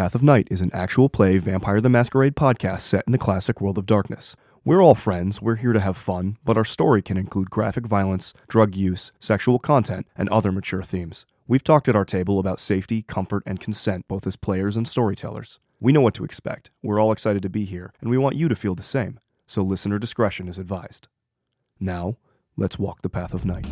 Path of Night is an actual play Vampire the Masquerade podcast set in the classic world of darkness. We're all friends, we're here to have fun, but our story can include graphic violence, drug use, sexual content, and other mature themes. We've talked at our table about safety, comfort, and consent both as players and storytellers. We know what to expect, we're all excited to be here, and we want you to feel the same, so listener discretion is advised. Now, let's walk the Path of Night.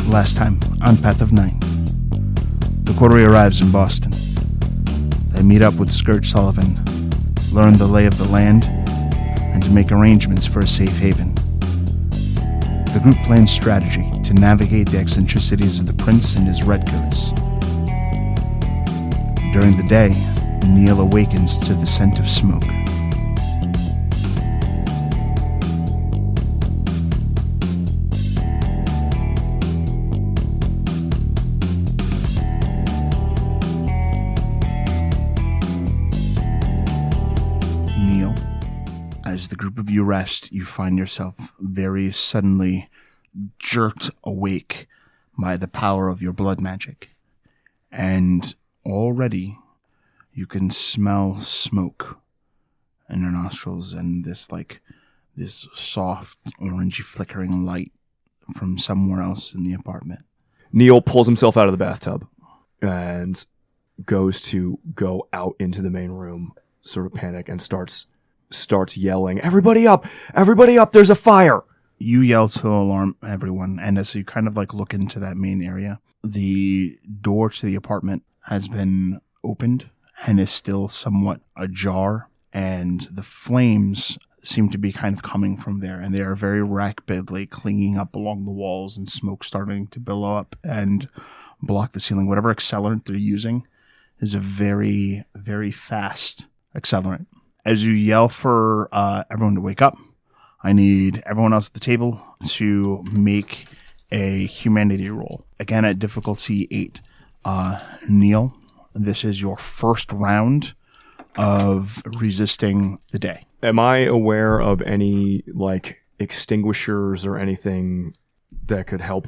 Last time on Path of Night, the coterie arrives in Boston. They meet up with Scourge Sullivan, learn the lay of the land, and to make arrangements for a safe haven. The group plans strategy to navigate the eccentricities of the prince and his redcoats. During the day, Neil awakens to the scent of smoke. As the group of you rest, you find yourself very suddenly jerked awake by the power of your blood magic. And already you can smell smoke in your nostrils and this soft, orangey, flickering light from somewhere else in the apartment. Neil pulls himself out of the bathtub and goes to go out into the main room, sort of panic, and starts yelling, everybody up, there's a fire. You yell to alarm everyone, and as you kind of look into that main area, the door to the apartment has been opened and is still somewhat ajar, and the flames seem to be kind of coming from there, and they are very rapidly clinging up along the walls, and smoke starting to billow up and block the ceiling. Whatever accelerant they're using is a very, very fast accelerant. As you yell for everyone to wake up, I need everyone else at the table to make a humanity roll. Again, at difficulty 8. Neil, this is your first round of resisting the day. Am I aware of any, extinguishers or anything that could help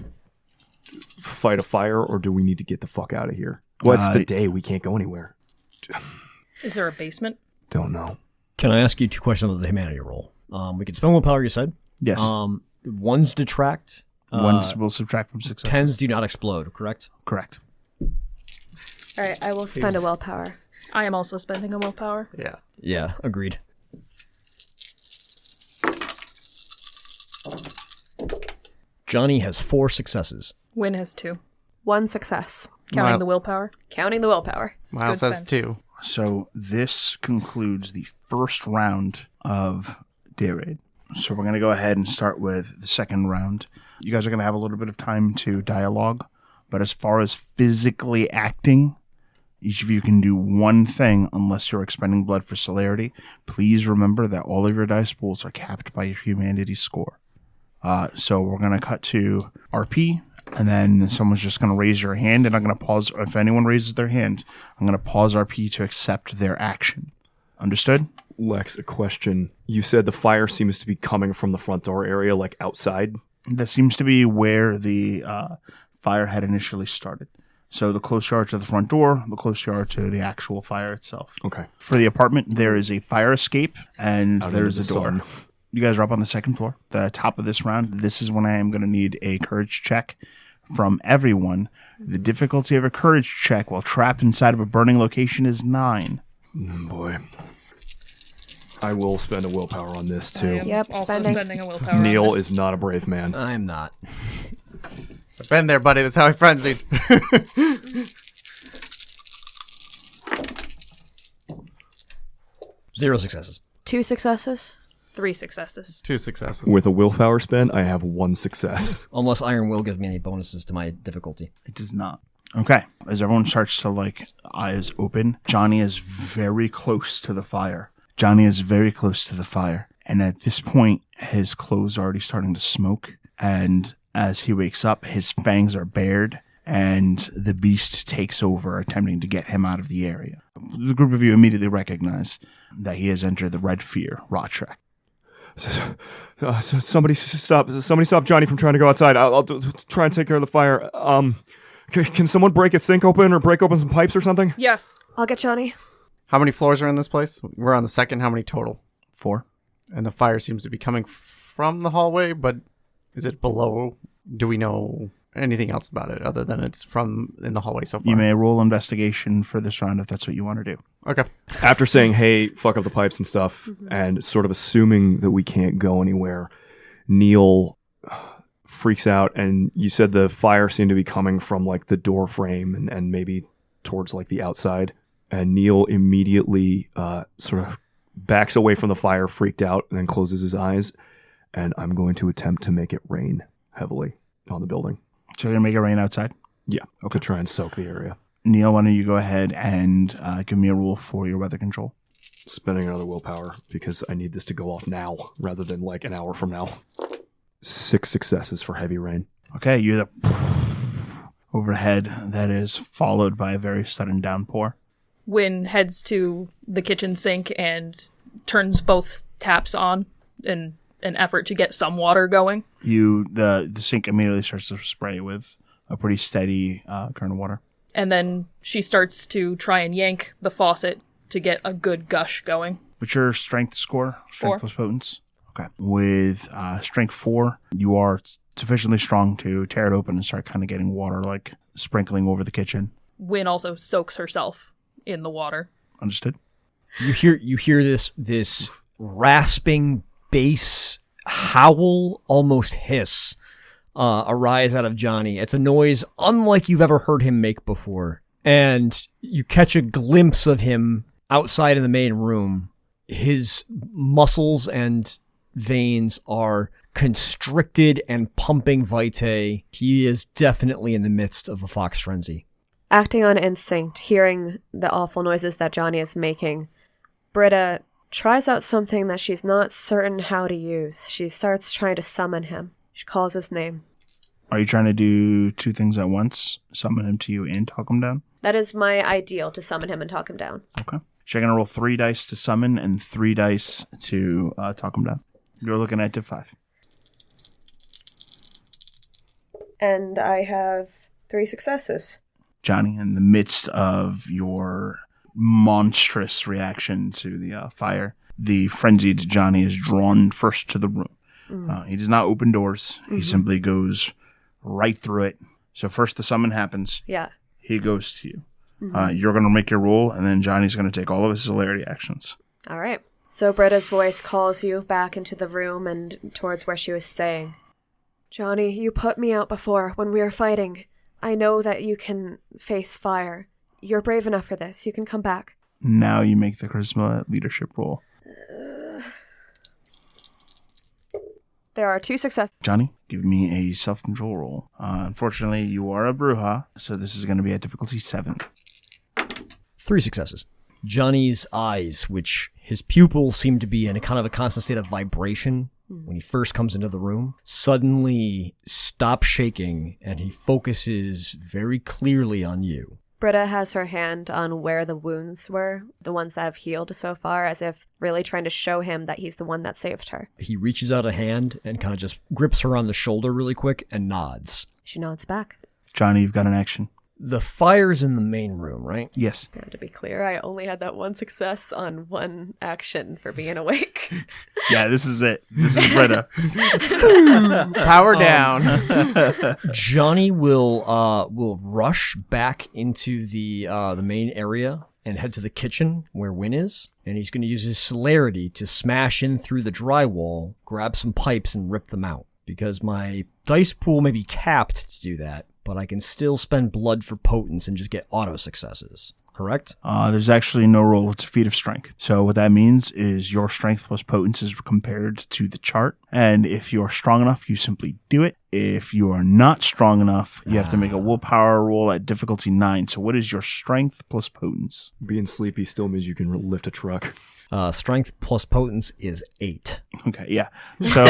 fight a fire, or do we need to get the fuck out of here? What's the day? We can't go anywhere. Is there a basement? Don't know. Can I ask you 2 questions about the humanity roll? We can spend willpower, you said? Yes. Ones detract. Ones will subtract from success. 10s do not explode, correct? Correct. All right, I will spend a willpower. I am also spending a willpower. Yeah. Yeah, agreed. Johnny has 4 successes. Wynn has 2. 1 success. Counting the willpower. Counting the willpower. Miles Good has spend. 2. So this concludes the first round of Day Raid. So we're going to go ahead and start with the second round. You guys are going to have a little bit of time to dialogue, but as far as physically acting, each of you can do one thing unless you're expending blood for celerity. Please remember that all of your dice pools are capped by your humanity score. So we're going to cut to RP, and then someone's just going to raise your hand, and I'm going to pause. If anyone raises their hand, I'm going to pause RP to accept their action. Understood? Lex, a question. You said the fire seems to be coming from the front door area, outside? That seems to be where the fire had initially started. So the closer you are to the front door, the closer you are to the actual fire itself. Okay. For the apartment, there is a fire escape, and there's a door. Sun. You guys are up on the second floor. The top of this round, this is when I am going to need a courage check from everyone. The difficulty of a courage check while trapped inside of a burning location is 9. Boy. I will spend a willpower on this, too. I am Yep, also spending. spending a willpower. Neil on this. is not a brave man. I'm not. I've been there, buddy. That's how I frenzied. 0 successes. 2 successes. 3 successes. 2 successes. With a willpower spend, I have 1 success. Unless Iron Will gives me any bonuses to my difficulty. It does not. Okay. As everyone starts to, eyes open, Johnny is very close to the fire. And at this point, his clothes are already starting to smoke. And as he wakes up, his fangs are bared, and the beast takes over, attempting to get him out of the area. The group of you immediately recognize that he has entered the Red Fear rot track. Somebody stop Johnny from trying to go outside. I'll try and take care of the fire. Can someone break a sink open or break open some pipes or something? Yes. I'll get Johnny. How many floors are in this place? We're on the second. How many total? 4. And the fire seems to be coming from the hallway, but is it below? Do we know anything else about it other than it's from in the hallway so far? You may roll investigation for this round if that's what you want to do. Okay. After saying, hey, fuck up the pipes and stuff, and sort of assuming that we can't go anywhere, Neil freaks out, and you said the fire seemed to be coming from like the door frame and maybe towards like the outside. And Neil immediately sort of backs away from the fire, freaked out, and then closes his eyes. And I'm going to attempt to make it rain heavily on the building. So you're going to make it rain outside? Yeah, to try and soak the area. Neil, why don't you go ahead and give me a roll for your weather control? Spending another willpower because I need this to go off now rather than like an hour from now. 6 successes for heavy rain. Okay, you're the overhead that is followed by a very sudden downpour. Wynn heads to the kitchen sink and turns both taps on in an effort to get some water going. The sink immediately starts to spray with a pretty steady current of water. And then she starts to try and yank the faucet to get a good gush going. What's your strength score? Strength 4. plus potence? Okay. With strength 4, you are sufficiently strong to tear it open and start kind of getting water like sprinkling over the kitchen. Wynn also soaks herself in the water. Understood? You hear this rasping bass howl, almost hiss, arise out of Johnny. It's a noise unlike you've ever heard him make before. And you catch a glimpse of him outside in the main room. His muscles and veins are constricted and pumping vitae. He is definitely in the midst of a fox frenzy. Acting on instinct, hearing the awful noises that Johnny is making, Britta tries out something that she's not certain how to use. She starts trying to summon him. She calls his name. Are you trying to do 2 things at once? Summon him to you and talk him down? That is my ideal, to summon him and talk him down. Okay. So you're going to roll 3 dice to summon and 3 dice to talk him down. You're looking at div 5. And I have 3 successes. Johnny, in the midst of your monstrous reaction to the fire, the frenzied Johnny is drawn first to the room. He does not open doors. He simply goes right through it. So first the summon happens. Yeah. He goes to you. You're going to make your roll, and then Johnny's going to take all of his celerity actions. All right. So Britta's voice calls you back into the room and towards where she was staying. Johnny, you put me out before when we were fighting. I know that you can face fire. You're brave enough for this. You can come back. Now you make the charisma leadership roll. There are 2 successes. Johnny, give me a self-control roll. Unfortunately, you are a Bruja, so this is going to be at difficulty 7. 3 successes. Johnny's eyes, which his pupils seem to be in a kind of a constant state of vibration when he first comes into the room, suddenly stop shaking, and he focuses very clearly on you. Britta has her hand on where the wounds were, the ones that have healed so far, as if really trying to show him that he's the one that saved her. He reaches out a hand and kind of just grips her on the shoulder really quick and nods. She nods back. Johnny, you've got an action. The fire's in the main room, right? Yes. Now, to be clear, I only had that 1 success on 1 action for being awake. Yeah, this is it. This is Britta. Power down. Johnny will rush back into the main area and head to the kitchen where Wynn is, and he's going to use his celerity to smash in through the drywall, grab some pipes, and rip them out. Because my dice pool may be capped to do that, but I can still spend blood for potence and just get auto successes. Correct? There's actually no roll. It's a feat of strength. So what that means is your strength plus potence is compared to the chart. And if you're strong enough, you simply do it. If you are not strong enough, you have to make a willpower roll at difficulty 9. So what is your strength plus potence? Being sleepy still means you can lift a truck. Strength plus potence is 8. Okay, yeah. So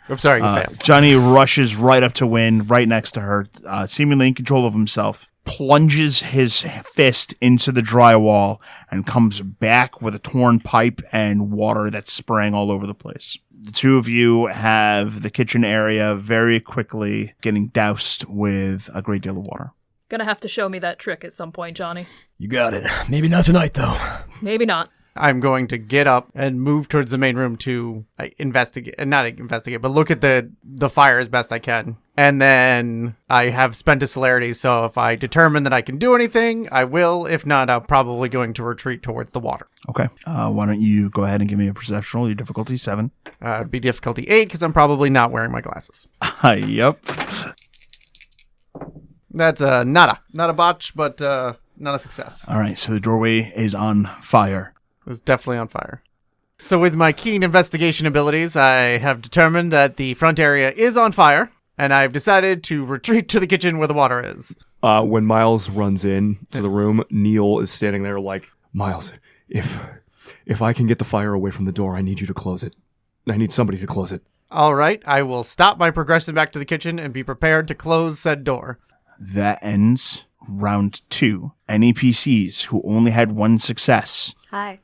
I'm sorry, you failed. Johnny rushes right up to Wynn, right next to her, seemingly in control of himself. plunges his fist into the drywall and comes back with a torn pipe and water that's spraying all over the place. The two of you have the kitchen area very quickly getting doused with a great deal of water. Gonna have to show me that trick at some point, Johnny. You got it. Maybe not tonight, though. Maybe not. I'm going to get up and move towards the main room to not investigate, but look at the fire as best I can. And then I have spent a celerity, so if I determine that I can do anything, I will. If not, I'm probably going to retreat towards the water. Okay. Why don't you go ahead and give me a perception roll? Your difficulty 7. It'd be difficulty 8 because I'm probably not wearing my glasses. Yep. That's not a botch, but not a success. All right. So the doorway is on fire. It's definitely on fire. So with my keen investigation abilities, I have determined that the front area is on fire, and I've decided to retreat to the kitchen where the water is. When Miles runs in to the room, Neil is standing there like, Miles, if I can get the fire away from the door, I need you to close it. I need somebody to close it. All right, I will stop my progression back to the kitchen and be prepared to close said door. That ends round 2. Any PCs who only had one success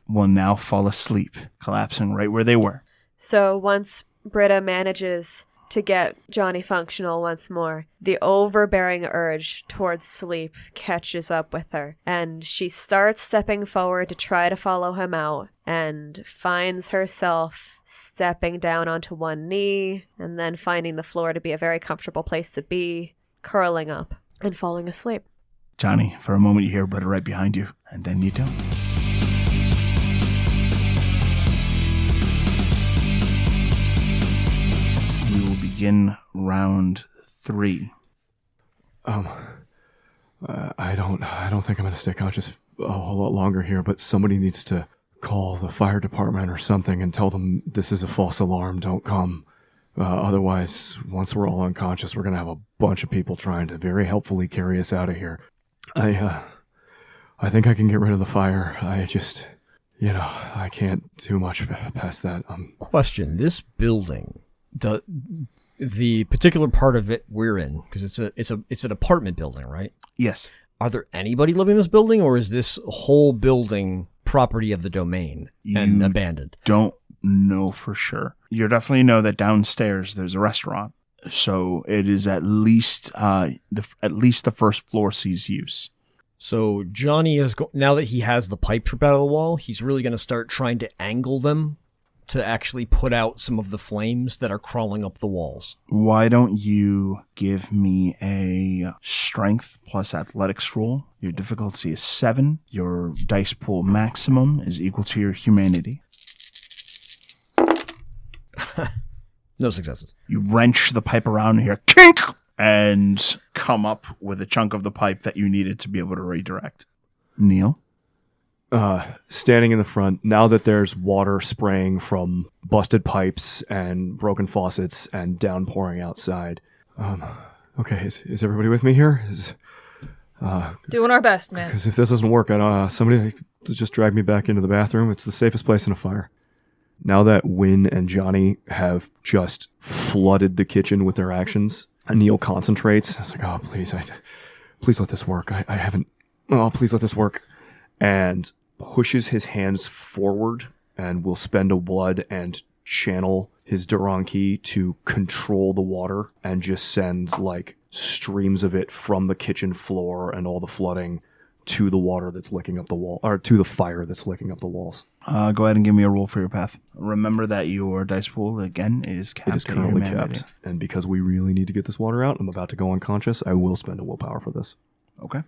will now fall asleep, collapsing right where they were. So once Britta manages to get Johnny functional once more, the overbearing urge towards sleep catches up with her, and she starts stepping forward to try to follow him out, and finds herself stepping down onto one knee, and then finding the floor to be a very comfortable place to be, curling up and falling asleep. Johnny, for a moment you hear Britta right behind you, and then you don't. We will begin round 3. I don't think I'm gonna stay conscious a whole lot longer here, but somebody needs to call the fire department or something and tell them this is a false alarm, don't come. Otherwise, once we're all unconscious, we're gonna have a bunch of people trying to very helpfully carry us out of here. I think I can get rid of the fire. I just, I can't do much past that. Question: this building, the particular part of it we're in, because it's an apartment building, right? Yes. Are there anybody living in this building, or is this whole building property of the domain and abandoned? Don't know for sure. You definitely know that downstairs there's a restaurant, so it is at least the first floor sees use. So Johnny is now that he has the pipe ripped out of the wall, he's really going to start trying to angle them to actually put out some of the flames that are crawling up the walls. Why don't you give me a strength plus athletics roll? Your difficulty is 7. Your dice pool maximum is equal to your humanity. No successes. You wrench the pipe around and hear kink and come up with a chunk of the pipe that you needed to be able to redirect. Neil? Standing in the front, now that there's water spraying from busted pipes and broken faucets and downpouring outside. Okay, is everybody with me here? Doing our best, man. Because if this doesn't work, somebody just drag me back into the bathroom. It's the safest place in a fire. Now that Wynn and Johnny have just flooded the kitchen with their actions, Neil concentrates. It's like, please let this work. I haven't. Oh, please let this work. And pushes his hands forward and will spend a blood and channel his Duran key to control the water and just send like streams of it from the kitchen floor and all the flooding to the water that's licking up the wall, or to the fire that's licking up the walls. Go ahead and give me a roll for your path. Remember that your dice pool, again, is capped. It is currently capped. And because we really need to get this water out, I'm about to go unconscious, I will spend a willpower for this. Okay.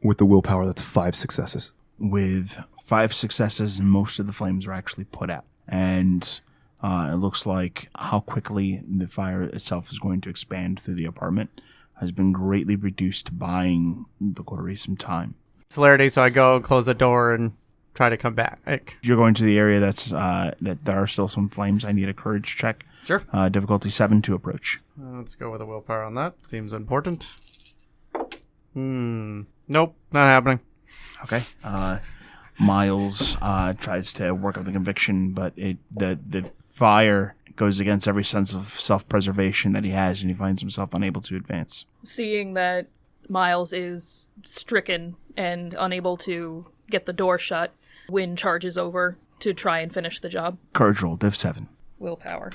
With the willpower, that's 5 successes. With 5 successes, most of the flames are actually put out. And it looks like how quickly the fire itself is going to expand through the apartment has been greatly reduced, buying the coterie some time. Celerity, so I go and close the door and try to come back. You're going to the area that there are still some flames. I need a courage check. Sure. Difficulty 7 to approach. Let's go with a willpower on that. Seems important. Nope, not happening. Okay. Miles tries to work up the conviction, but the fire goes against every sense of self-preservation that he has, and he finds himself unable to advance. Seeing that Miles is stricken and unable to get the door shut, Wynn charges over to try and finish the job. Courage roll, Div 7. Willpower.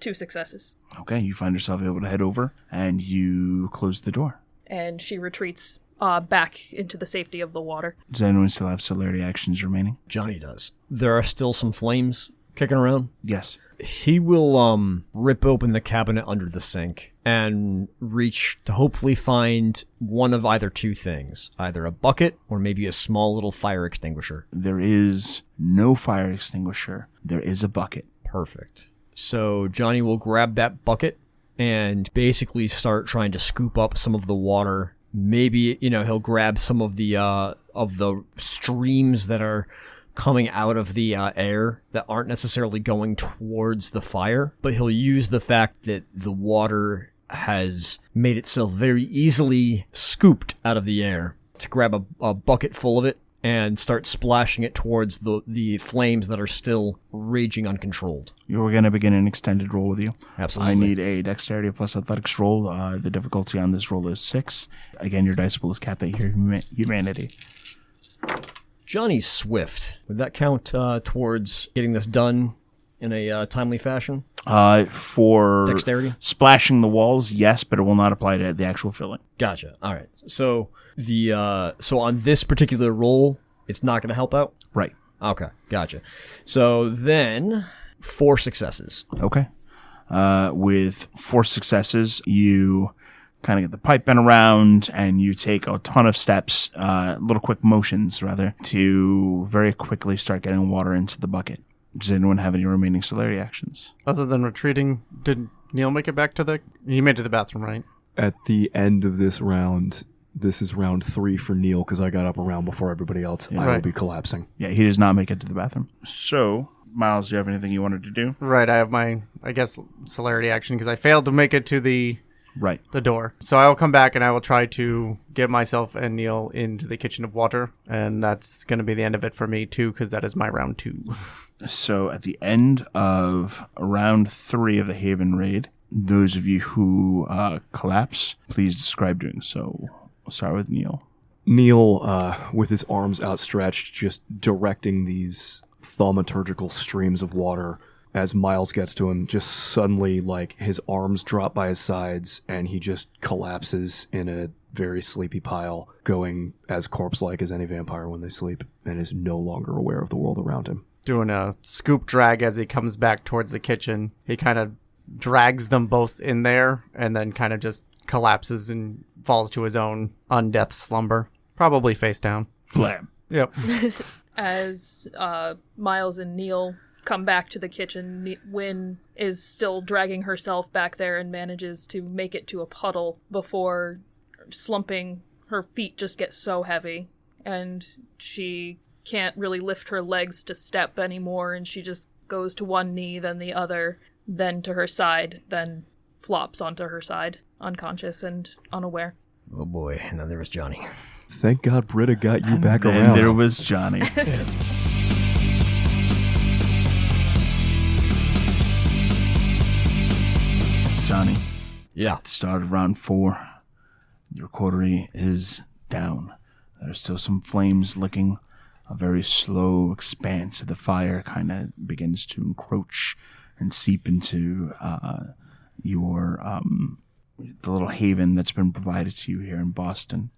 2 successes. Okay, you find yourself able to head over, and you close the door. And she retreats back into the safety of the water. Does anyone still have celerity actions remaining? Johnny does. There are still some flames kicking around. Yes. He will rip open the cabinet under the sink and reach to hopefully find one of either two things, either a bucket or maybe a small little fire extinguisher. There is no fire extinguisher. There is a bucket. Perfect. So Johnny will grab that bucket and basically start trying to scoop up some of the water. Maybe, he'll grab some of the streams that are coming out of the air that aren't necessarily going towards the fire, but he'll use the fact that the water has made itself very easily scooped out of the air to grab a bucket full of it and start splashing it towards the flames that are still raging uncontrolled. You're going to begin an extended roll with you. Absolutely. I need a dexterity plus athletics roll. The difficulty on this roll is 6. Again, your dice pool is capped at your humanity. Johnny's swift. Would that count towards getting this done in a timely fashion? For Dexterity? Splashing the walls, yes, but it will not apply to the actual filling. Gotcha. All right. So so on this particular roll, it's not going to help out? Right. Okay. Gotcha. So then 4 successes. Okay. With 4 successes, you kind of get the pipe bent around and you take a ton of steps, little quick motions rather, to very quickly start getting water into the bucket. Does anyone have any remaining celerity actions? Other than retreating, did Neil make it back to he made it to the bathroom, right? At the end of this round, this is round 3 for Neil because I got up a round before everybody else. I will Right. be collapsing. Yeah, he does not make it to the bathroom. So, Miles, do you have anything you wanted to do? Right, I have my, celerity action because I failed to make it to the Right. door. So I will come back and I will try to get myself and Neil into the kitchen of water. And that's going to be the end of it for me, too, because that is my round 2. So at the end of round 3 of the Haven raid, those of you who collapse, please describe doing so. We'll start with Neil. Neil, with his arms outstretched, just directing these thaumaturgical streams of water as Miles gets to him, just suddenly, his arms drop by his sides, and he just collapses in a very sleepy pile, going as corpse-like as any vampire when they sleep, and is no longer aware of the world around him. Doing a scoop drag as he comes back towards the kitchen. He kind of drags them both in there and then kind of just collapses and falls to his own undeath slumber. Probably face down. Blam. Yep. As Miles and Neil come back to the kitchen, Wynn is still dragging herself back there and manages to make it to a puddle before slumping. Her feet just get so heavy and she can't really lift her legs to step anymore, and she just goes to one knee, then the other, then to her side, then flops onto her side, unconscious and unaware. Oh boy, and then there was Johnny. Thank God Britta got you back And around. there was Johnny. Johnny, Yeah. at the start of round 4, your coterie is down. There's still some flames licking. A very slow expanse of the fire kind of begins to encroach and seep into the little haven that's been provided to you here in Boston.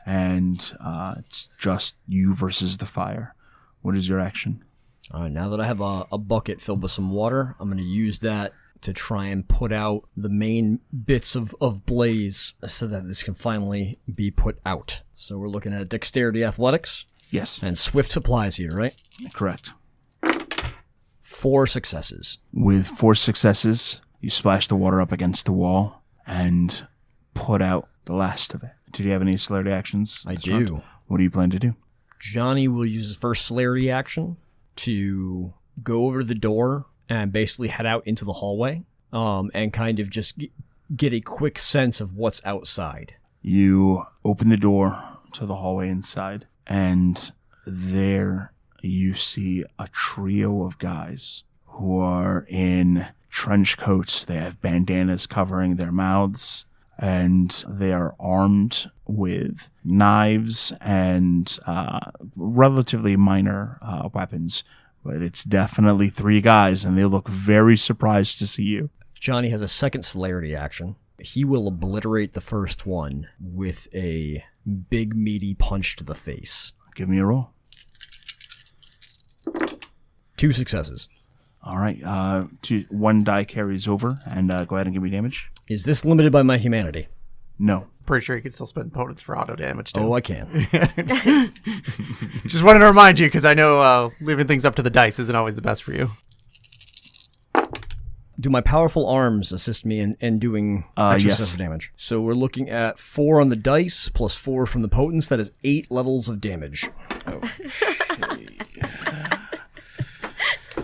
And it's just you versus the fire. What is your action? All right, now that I have a bucket filled with some water, I'm going to use that to try and put out the main bits of blaze so that this can finally be put out. So we're looking at dexterity athletics Yes, and swift supplies here, right? correct. 4 successes. With 4 successes, you splash the water up against the wall and put out the last of it. Did you have any celerity actions? I this round? do. What do you plan to do? Johnny will use his first celerity action to go over to the door and basically head out into the hallway and kind of just get a quick sense of what's outside. You open the door to the hallway inside, and there you see a trio of guys who are in trench coats. They have bandanas covering their mouths. and they are armed with knives and relatively minor weapons. But it's definitely 3 guys, and they look very surprised to see you. Johnny has a second celerity action. He will obliterate the first one with a big, meaty punch to the face. Give me a roll. 2 successes. All right. 1 die carries over, and go ahead and give me damage. Is this limited by my humanity? No. Pretty sure you can still spend opponents for auto damage too. Oh, I can. Just wanted to remind you because I know leaving things up to the dice isn't always the best for you. Do my powerful arms assist me in doing extra yes. stuff of damage? So we're looking at 4 on the dice plus 4 from the potence. That is 8 levels of damage.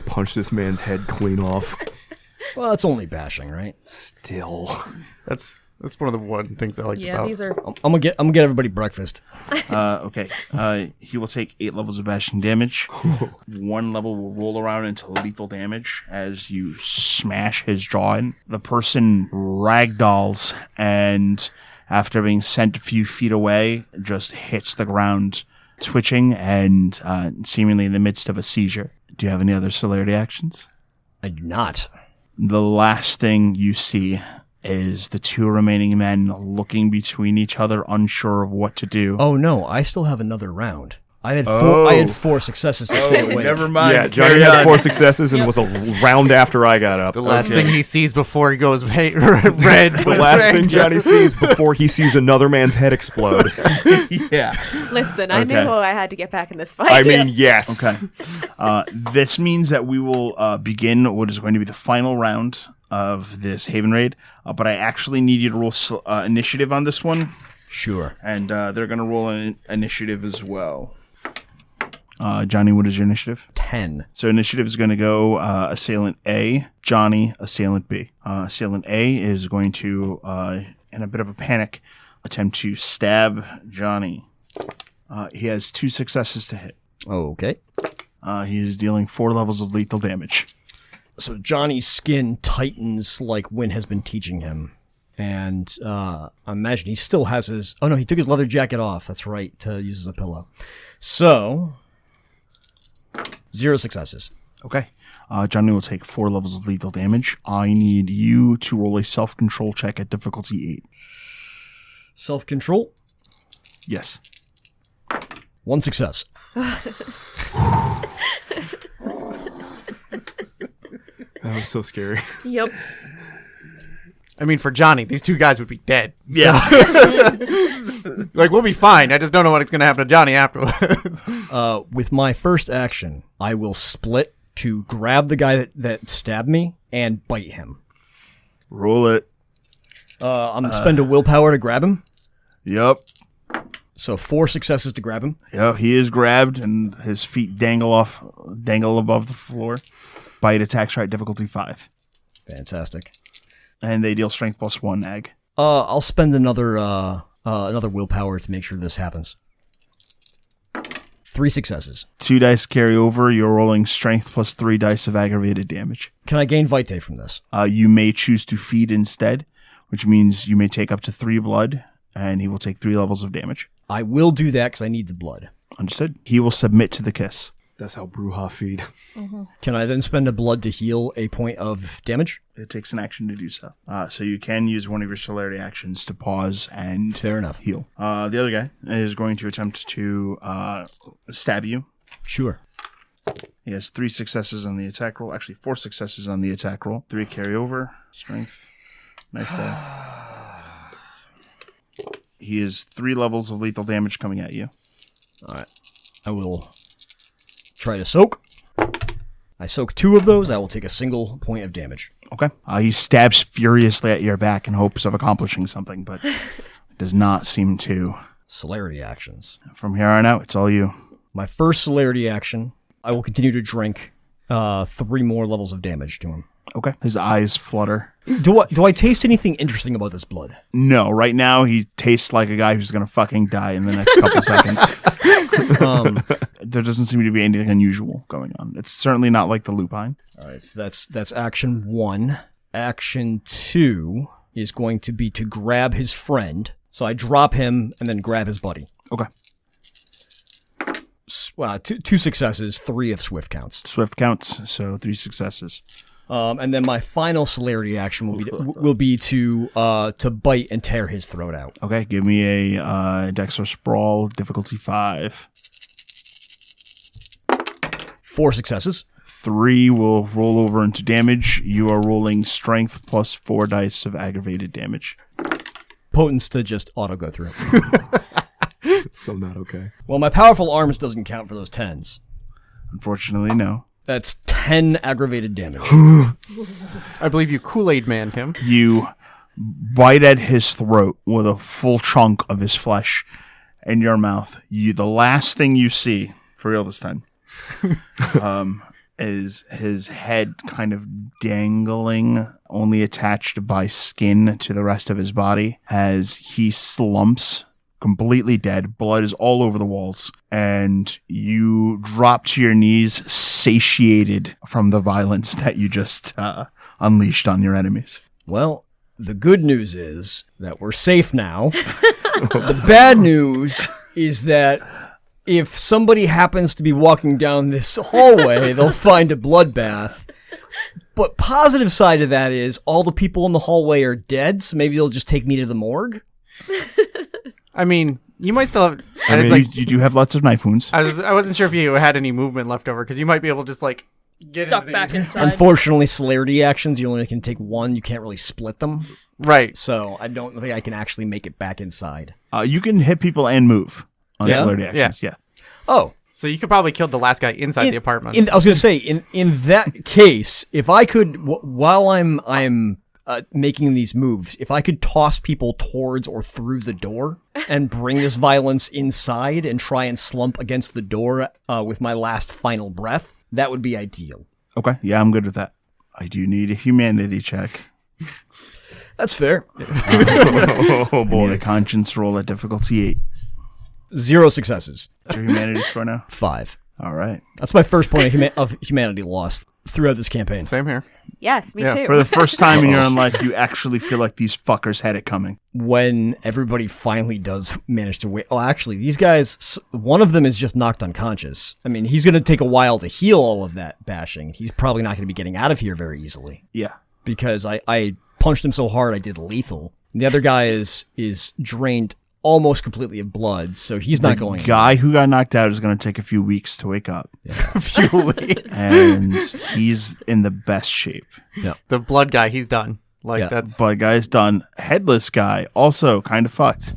Punch this man's head clean off. Well, it's only bashing, right? Still. That's one of the one things I like Yeah, about. these are. I'm gonna get everybody breakfast. Okay. He will take 8 levels of bashing damage. 1 level will roll around into lethal damage as you smash his jaw in. The person ragdolls and, after being sent a few feet away, just hits the ground, twitching and seemingly in the midst of a seizure. Do you have any other celerity actions? I do not. The last thing you see is the 2 remaining men looking between each other, unsure of what to do. Oh no, I still have another round. I had 4. Oh. I had 4 successes to stay awake. Never mind. Yeah, Johnny had 4 successes and was a round after I got up. The last thing he sees before he goes red. The The last thing Johnny sees before he sees another man's head explode. Yeah. Listen, I knew Okay. I had to get back in this fight. I mean, yes. Okay. This means that we will begin what is going to be the final round of this Haven raid. But I actually need you to roll initiative on this one. Sure. And they're going to roll an initiative as well. Johnny, what is your initiative? 10. So initiative is going to go Assailant A, Johnny, Assailant B. Assailant A is going to, in a bit of a panic, attempt to stab Johnny. He has 2 successes to hit. Okay. He is dealing 4 levels of lethal damage. So Johnny's skin tightens like Wynn has been teaching him. And I imagine he still has his... Oh no, he took his leather jacket off. That's right, to use as a pillow. So... 0 successes. Okay. Johnny will take 4 levels of lethal damage. I need you to roll a self-control check at difficulty 8. Self-control. Yes. 1 success. That was so scary. Yep. I mean, for Johnny, these 2 guys would be dead. Yeah. Like, we'll be fine. I just don't know what's going to happen to Johnny afterwards. With my first action, I will split to grab the guy that stabbed me and bite him. Roll it. I'm gonna spend a willpower to grab him. Yep. So 4 successes to grab him. Yeah, he is grabbed and his feet dangle above the floor. Bite attack strike difficulty 5. Fantastic. And they deal strength +1 ag. I'll spend another willpower to make sure this happens. 3 successes. 2 dice carry over. You're rolling strength +3 dice of aggravated damage. Can I gain Vitae from this? You may choose to feed instead, which means you may take up to 3 blood, and he will take 3 levels of damage. I will do that because I need the blood. Understood. He will submit to the kiss. That's how Bruja feed. Can I then spend a blood to heal a point of damage? It takes an action to do so. So you can use one of your celerity actions to pause and Fair enough. heal. The other guy is going to attempt to stab you. Sure. He has 3 successes on the attack roll. Actually, 4 successes on the attack roll. 3 carry over. Strength. Knife die. He is 3 levels of lethal damage coming at you. All right. I will try to soak. I soak 2 of those. I will take a single point of damage. Okay. He stabs furiously at your back in hopes of accomplishing something, but does not seem to. Celerity actions. From here on out, it's all you. My first celerity action, I will continue to drink 3 more levels of damage to him. Okay. His eyes flutter. Do I taste anything interesting about this blood? No, right now he tastes like a guy who's going to fucking die in the next couple seconds. There doesn't seem to be anything unusual going on. It's certainly not like the lupine. All right, so that's action 1. Action 2. is going to be to grab his friend. So I drop him and then grab his buddy. Okay. Well, two successes, 3 of swift counts. Swift counts, so 3 successes. And then my final celerity action will be to bite and tear his throat out. Okay, give me a Dex or Sprawl, difficulty 5. 4 successes. 3 will roll over into damage. You are rolling strength plus 4 dice of aggravated damage. Potence to just auto go through. It's so not okay. Well, my powerful arms doesn't count for those 10s. Unfortunately, no. That's 10 aggravated damage. I believe you Kool-Aid manned him. You bite at his throat with a full chunk of his flesh in your mouth. The last thing you see, for real this time, is his head kind of dangling, only attached by skin to the rest of his body, as he slumps, completely dead. Blood is all over the walls, and you drop to your knees, satiated from the violence that you just unleashed on your enemies. Well, the good news is that we're safe now. The bad news is that if somebody happens to be walking down this hallway, they'll find a bloodbath. But positive side of that is all the people in the hallway are dead, so maybe they'll just take me to the morgue. I mean, you might still have... I mean, you do have lots of knife wounds. I wasn't sure if you had any movement left over, because you might be able to just, like, get Duck into back inside. Unfortunately, celerity actions, you only can take one. You can't really split them. Right. So I don't think I can actually make it back inside. You can hit people and move on Yeah? celerity actions, yeah. Oh. So you could probably kill the last guy inside the apartment. I was going to say, in that case, if I could, while I'm making these moves, if I could toss people towards or through the door and bring this violence inside and try and slump against the door with my last final breath, that would be ideal. Okay, yeah, I'm good with that. I do need a humanity check. That's fair. Oh I need boy. a conscience roll at difficulty 8. 0 successes. What's your humanity score now? 5. All right. That's my first point of humanity lost throughout this campaign. Same here. Yes, me Yeah. too. For the first time in your own life, you actually feel like these fuckers had it coming. When everybody finally does manage to wait. Oh, actually, these guys, one of them is just knocked unconscious. I mean, he's going to take a while to heal all of that bashing. He's probably not going to be getting out of here very easily. Yeah. Because I punched him so hard I did lethal. The other guy is drained almost completely of blood, so he's not going. The guy who got knocked out is going to take a few weeks to wake up. A few weeks. And he's in the best shape. The blood guy, he's done. Like, Yeah. that's... But guy's done. Headless guy, also kind of fucked.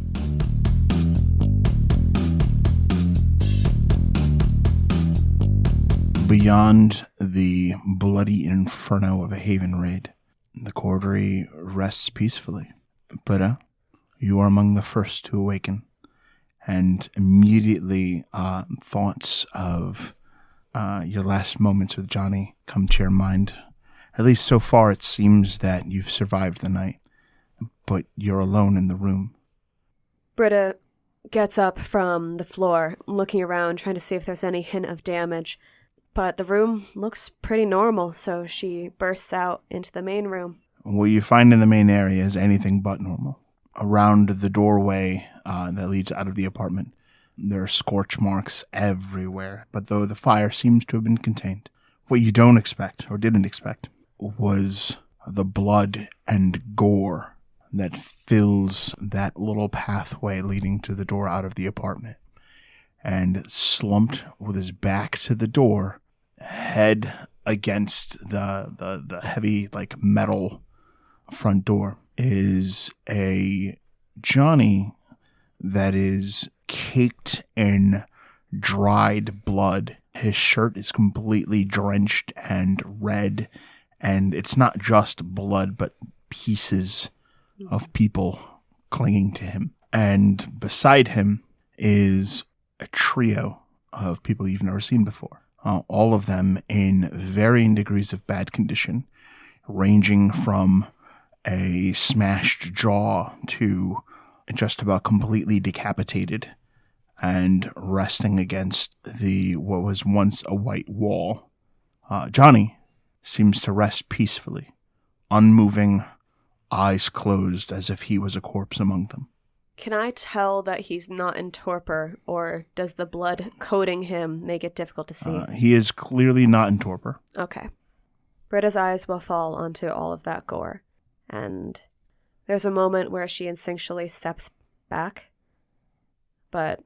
Beyond the bloody inferno of a Haven raid, the coterie rests peacefully. Britta, you are among the first to awaken, and immediately thoughts of your last moments with Johnny come to your mind. At least so far it seems that you've survived the night, but you're alone in the room. Britta gets up from the floor, looking around, trying to see if there's any hint of damage. But the room looks pretty normal, so she bursts out into the main room. What you find in the main area is anything but normal. Around the doorway that leads out of the apartment, there are scorch marks everywhere, but though the fire seems to have been contained, what you don't expect, or didn't expect, was the blood and gore that fills that little pathway leading to the door out of the apartment. And slumped with his back to the door, head against the heavy, like, metal front door, is a Johnny that is caked in dried blood. His shirt is completely drenched and red, and it's not just blood, but pieces of people clinging to him. And beside him is a trio of people you've never seen before. All of them in varying degrees of bad condition, ranging from a smashed jaw to just about completely decapitated and resting against what was once a white wall. Johnny seems to rest peacefully, unmoving, eyes closed as if he was a corpse among them. Can I tell that he's not in torpor, or does the blood coating him make it difficult to see? He is clearly not in torpor. Okay. Britta's eyes will fall onto all of that gore, and there's a moment where she instinctually steps back, but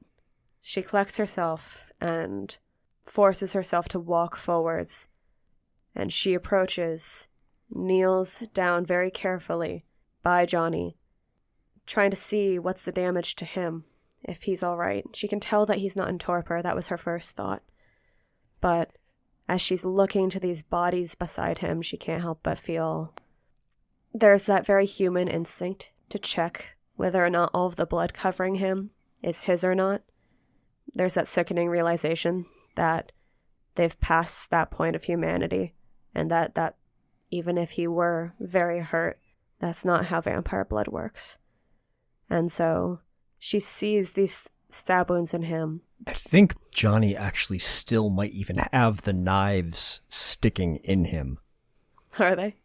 she collects herself and forces herself to walk forwards, and she approaches, kneels down very carefully by Johnny, trying to see what's the damage to him, if he's all right. She can tell that he's not in torpor. That was her first thought. But as she's looking to these bodies beside him, she can't help but feel there's that very human instinct to check whether or not all of the blood covering him is his or not. There's that sickening realization that they've passed that point of humanity, and that even if he were very hurt, that's not how vampire blood works. And so she sees these stab wounds in him. I think Johnny actually still might even have the knives sticking in him. Are they?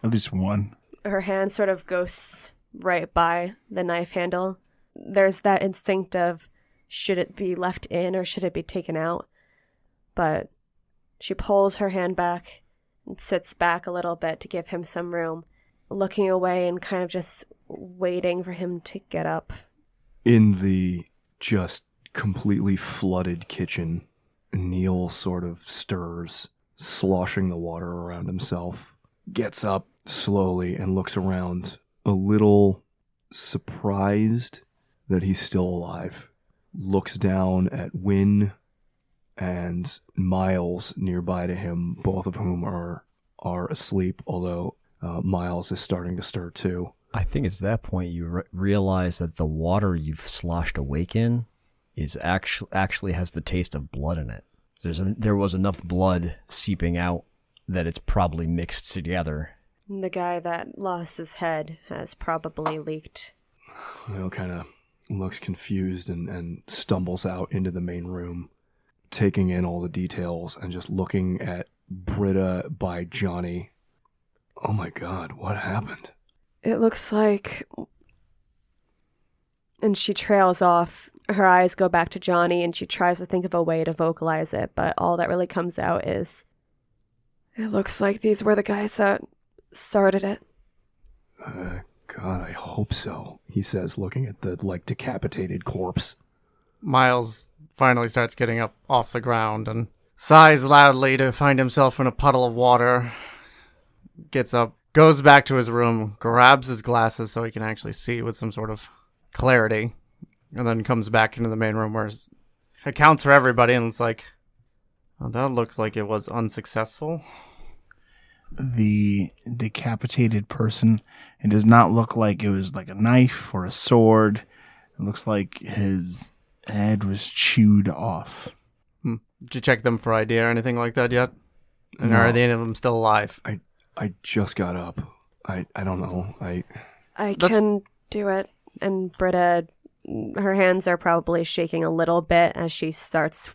At least one. Her hand sort of goes right by the knife handle. There's that instinct of, should it be left in or should it be taken out? But she pulls her hand back and sits back a little bit to give him some room, looking away and kind of just waiting for him to get up. In the just completely flooded kitchen, Neil sort of stirs, sloshing the water around himself, gets up slowly and looks around, a little surprised that he's still alive. Looks down at Wynn and Miles nearby to him, both of whom are asleep, although Miles is starting to stir too. I think it's that point you realize that the water you've sloshed awake in is actually has the taste of blood in it. There was enough blood seeping out that it's probably mixed together. The guy that lost his head has probably leaked. Neil kind of looks confused and stumbles out into the main room, taking in all the details and just looking at Britta by Johnny. Oh my God, what happened? It looks like... And she trails off. Her eyes go back to Johnny, and she tries to think of a way to vocalize it, but all that really comes out is, it looks like these were the guys that started it. God, I hope so, he says, looking at the, decapitated corpse. Miles finally starts getting up off the ground and sighs loudly to find himself in a puddle of water. Gets up, goes back to his room, grabs his glasses so he can actually see with some sort of clarity, and then comes back into the main room where it accounts for everybody, and it's like, oh, that looks like it was unsuccessful. The decapitated person, it does not look like it was like a knife or a sword. It looks like his head was chewed off. Did you check them for ID or anything like that yet? And No. are any of them still alive? I just got up. I don't know. I can do it. And Britta, her hands are probably shaking a little bit as she starts,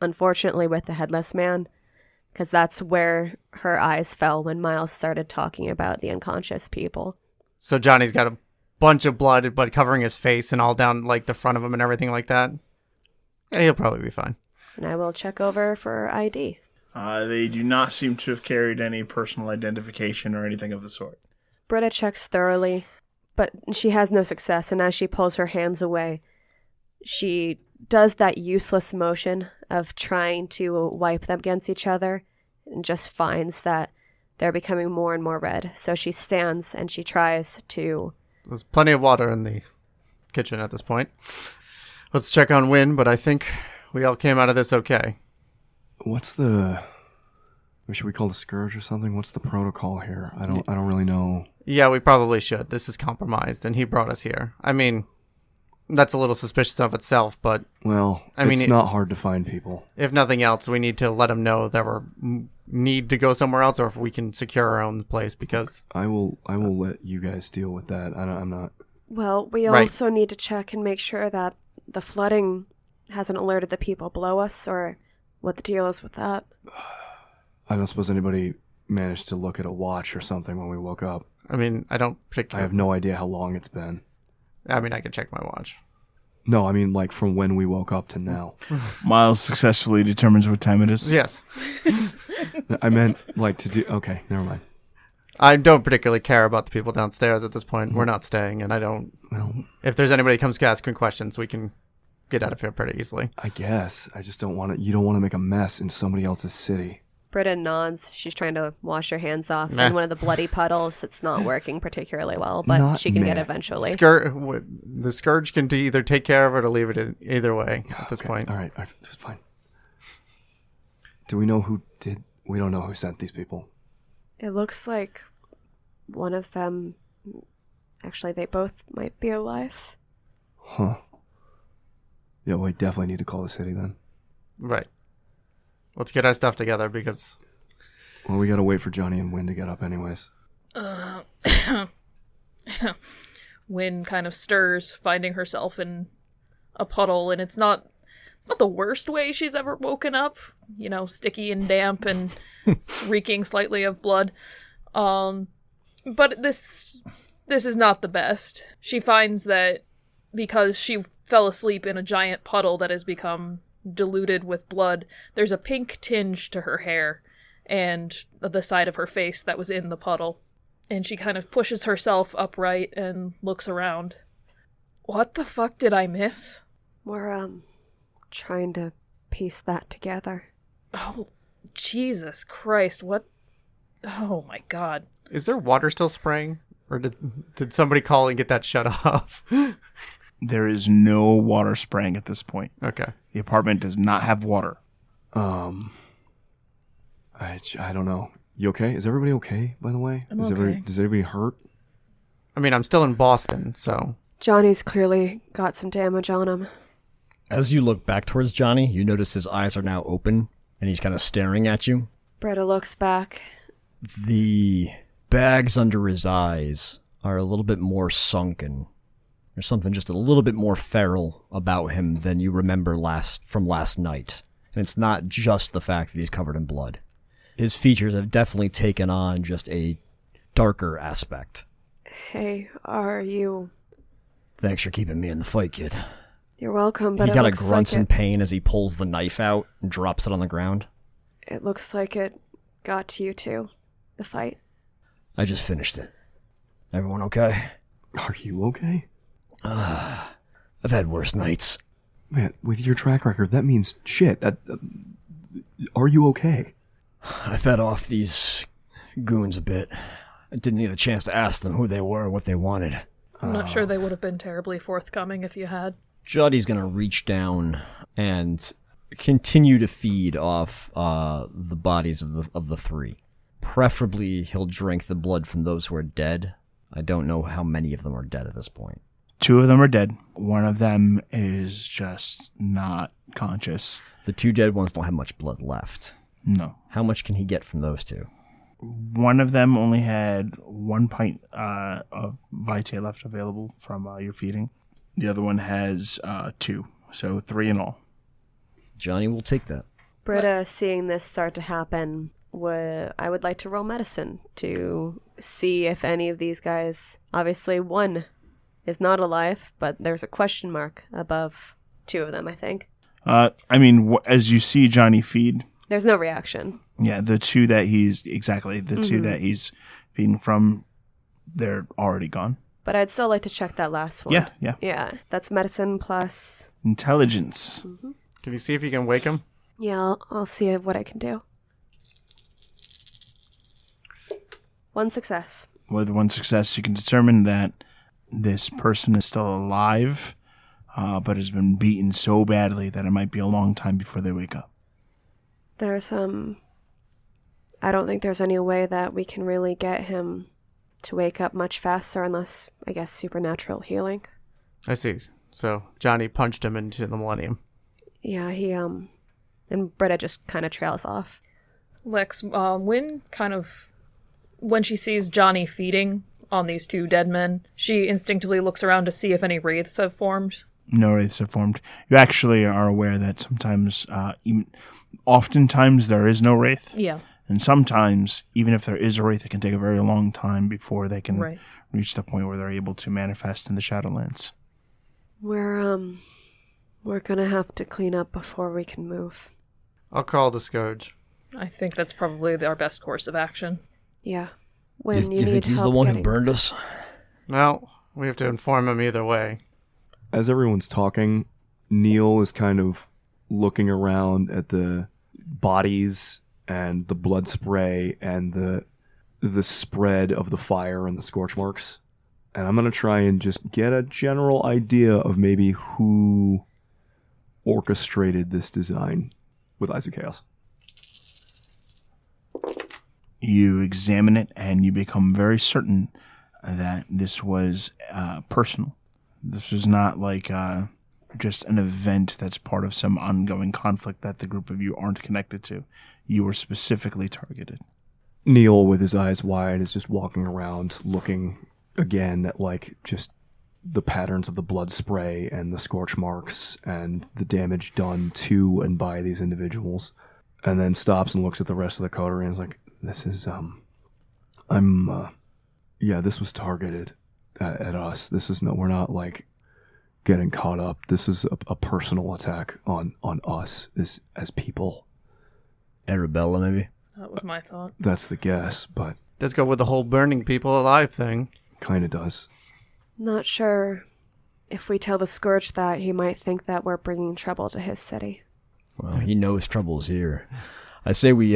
unfortunately, with the headless man, because that's where her eyes fell when Miles started talking about the unconscious people. So Johnny's got a bunch of blood, but covering his face and all down the front of him and everything like that. Yeah, he'll probably be fine. And I will check over for ID. They do not seem to have carried any personal identification or anything of the sort. Britta checks thoroughly, but she has no success, and as she pulls her hands away, she does that useless motion of trying to wipe them against each other and just finds that they're becoming more and more red. So she stands and she tries to... There's plenty of water in the kitchen at this point. Let's check on Wynn, but I think we all came out of this okay. What's the... Or should we call the Scourge or something? What's the protocol here? I don't really know. Yeah, we probably should. This is compromised, and he brought us here. I mean, that's a little suspicious of itself, but... Well, it's not hard to find people. If nothing else, we need to let him know that we need to go somewhere else, or if we can secure our own place, because... I will let you guys deal with that. I'm not... Well, we also need to check and make sure that the flooding hasn't alerted the people below us, or what the deal is with that. I don't suppose anybody managed to look at a watch or something when we woke up. I mean, I don't I particularly... have no idea how long it's been. I mean, I can check my watch. No, I mean, like, from when we woke up to now. Miles successfully determines what time it is. Yes. I meant, like, to do... Okay, never mind. I don't particularly care about the people downstairs at this point. We're not staying, and I don't... Well, If there's anybody who comes asking questions, we can get out of here pretty easily. I guess. I just don't want to... You don't want to make a mess in somebody else's city. Britta nods. She's trying to wash her hands off Meh. in one of the bloody puddles. It's not working particularly well, but Not she can get meh. it eventually. The Scourge can either take care of it or leave it either way at this Okay, point. All right, that's fine. Do we know who did... We don't know who sent these people. It looks like one of them... Actually, they both might be alive. Huh. Yeah, we definitely need to call the city then. Right. Let's get our stuff together because... Well, we gotta wait for Johnny and Wynn to get up anyways. Wynn kind of stirs, finding herself in a puddle, and it's not the worst way she's ever woken up. You know, sticky and damp and reeking slightly of blood. But this is not the best. She finds that because she fell asleep in a giant puddle that has become diluted with blood, there's a pink tinge to her hair and the side of her face that was in the puddle. And she kind of pushes herself upright and looks around. What the fuck did I miss? We're, trying to piece that together. Oh, Jesus Christ, what? Oh my god. Is there water still spraying? Or did somebody call and get that shut off? There is no water spraying at this point. Okay. The apartment does not have water. I don't know. You okay? Is everybody okay, by the way? I'm Is okay. Does everybody hurt? I mean, I'm still in Boston, so... Johnny's clearly got some damage on him. As you look back towards Johnny, you notice his eyes are now open, and he's kind of staring at you. Britta looks back. The bags under his eyes are a little bit more sunken. There's something just a little bit more feral about him than you remember from last night. And it's not just the fact that he's covered in blood. His features have definitely taken on just a darker aspect. Hey, are you... Thanks for keeping me in the fight, kid. You're welcome, but He it kind of looks grunts like in pain as he pulls the knife out and drops it on the ground. it looks like it got to you too, the fight. I just finished it. Everyone okay? Are you okay? I've had worse nights. Man, with your track record, that means shit. Are you okay? I fed off these goons a bit. I didn't get a chance to ask them who they were or what they wanted. I'm not sure they would have been terribly forthcoming if you had. Juddy's gonna reach down and continue to feed off the bodies of the three. Preferably, he'll drink the blood from those who are dead. I don't know how many of them are dead at this point. 2 of them are dead. One of them is just not conscious. The 2 dead ones don't have much blood left. No. How much can he get from those 2? One of them only had 1 pint of Vitae left available from your feeding. The other one has 2, so 3 in all. Johnny will take that. Britta, seeing this start to happen, I would like to roll medicine to see if any of these guys... Obviously, one is not alive, but there's a question mark above 2 of them, I think. I mean, as you see Johnny feed... There's no reaction. Yeah, the 2 that he's... Exactly, the 2 that he's feeding from, they're already gone. But I'd still like to check that last one. Yeah. Yeah, that's medicine plus... Intelligence. Can you see if you can wake him? Yeah, I'll see what I can do. 1 success. With 1 success, you can determine that this person is still alive, but has been beaten so badly that it might be a long time before they wake up. There's, I don't think there's any way that we can really get him to wake up much faster unless, I guess, supernatural healing. I see. So Johnny punched him into the Millennium. Yeah, he, and Britta just kind of trails off. Lex, Wynn kind of, when she sees Johnny feeding on these 2 dead men, she instinctively looks around to see if any wraiths have formed. No wraiths have formed. You actually are aware that sometimes, oftentimes there is no wraith. Yeah. And sometimes, even if there is a wraith, it can take a very long time before they can Right. reach the point where they're able to manifest in the Shadowlands. We're gonna have to clean up before we can move. I'll call the Scourge. I think that's probably our best course of action. Yeah. When you you need think he's help the one who getting- burned us? Well, we have to inform him either way. As everyone's talking, Neil is kind of looking around at the bodies and the blood spray and the spread of the fire and the scorch marks. And I'm going to try and just get a general idea of maybe who orchestrated this design with Eyes of Chaos. You examine it and you become very certain that this was personal. This was not like just an event that's part of some ongoing conflict that the group of you aren't connected to. You were specifically targeted. Neil, with his eyes wide, is just walking around looking again at like just the patterns of the blood spray and the scorch marks and the damage done to and by these individuals. And then stops and looks at the rest of the coterie and is like, this is, this was targeted at us. This is we're not like getting caught up. This is a personal attack on us as people. Arabella, maybe? That was my thought. That's the guess, but Let's go with the whole burning people alive thing. kind of does. Not sure if we tell the Scourge that, he might think that we're bringing trouble to his city. Well, he knows trouble is here. I say we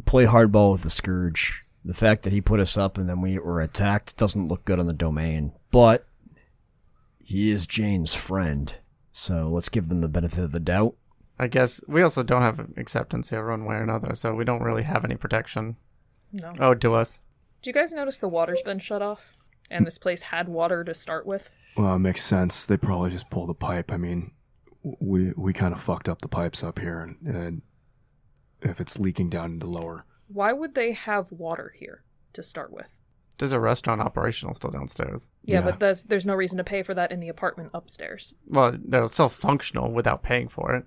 play hardball with the Scourge. The fact that he put us up and then we were attacked doesn't look good on the domain. But he is Jane's friend, so let's give them the benefit of the doubt. I guess we also don't have acceptance here one way or another, so we don't really have any protection No. owed to us. Do you guys notice the water's been shut off? And this place had water to start with? Well, it makes sense. They probably just pulled a pipe. I mean, we kind of fucked up the pipes up here, and if it's leaking down into lower. Why would they have water here to start with? There's a restaurant operational still downstairs. Yeah, Yeah. but there's no reason to pay for that in the apartment upstairs. Well, they're still functional without paying for it.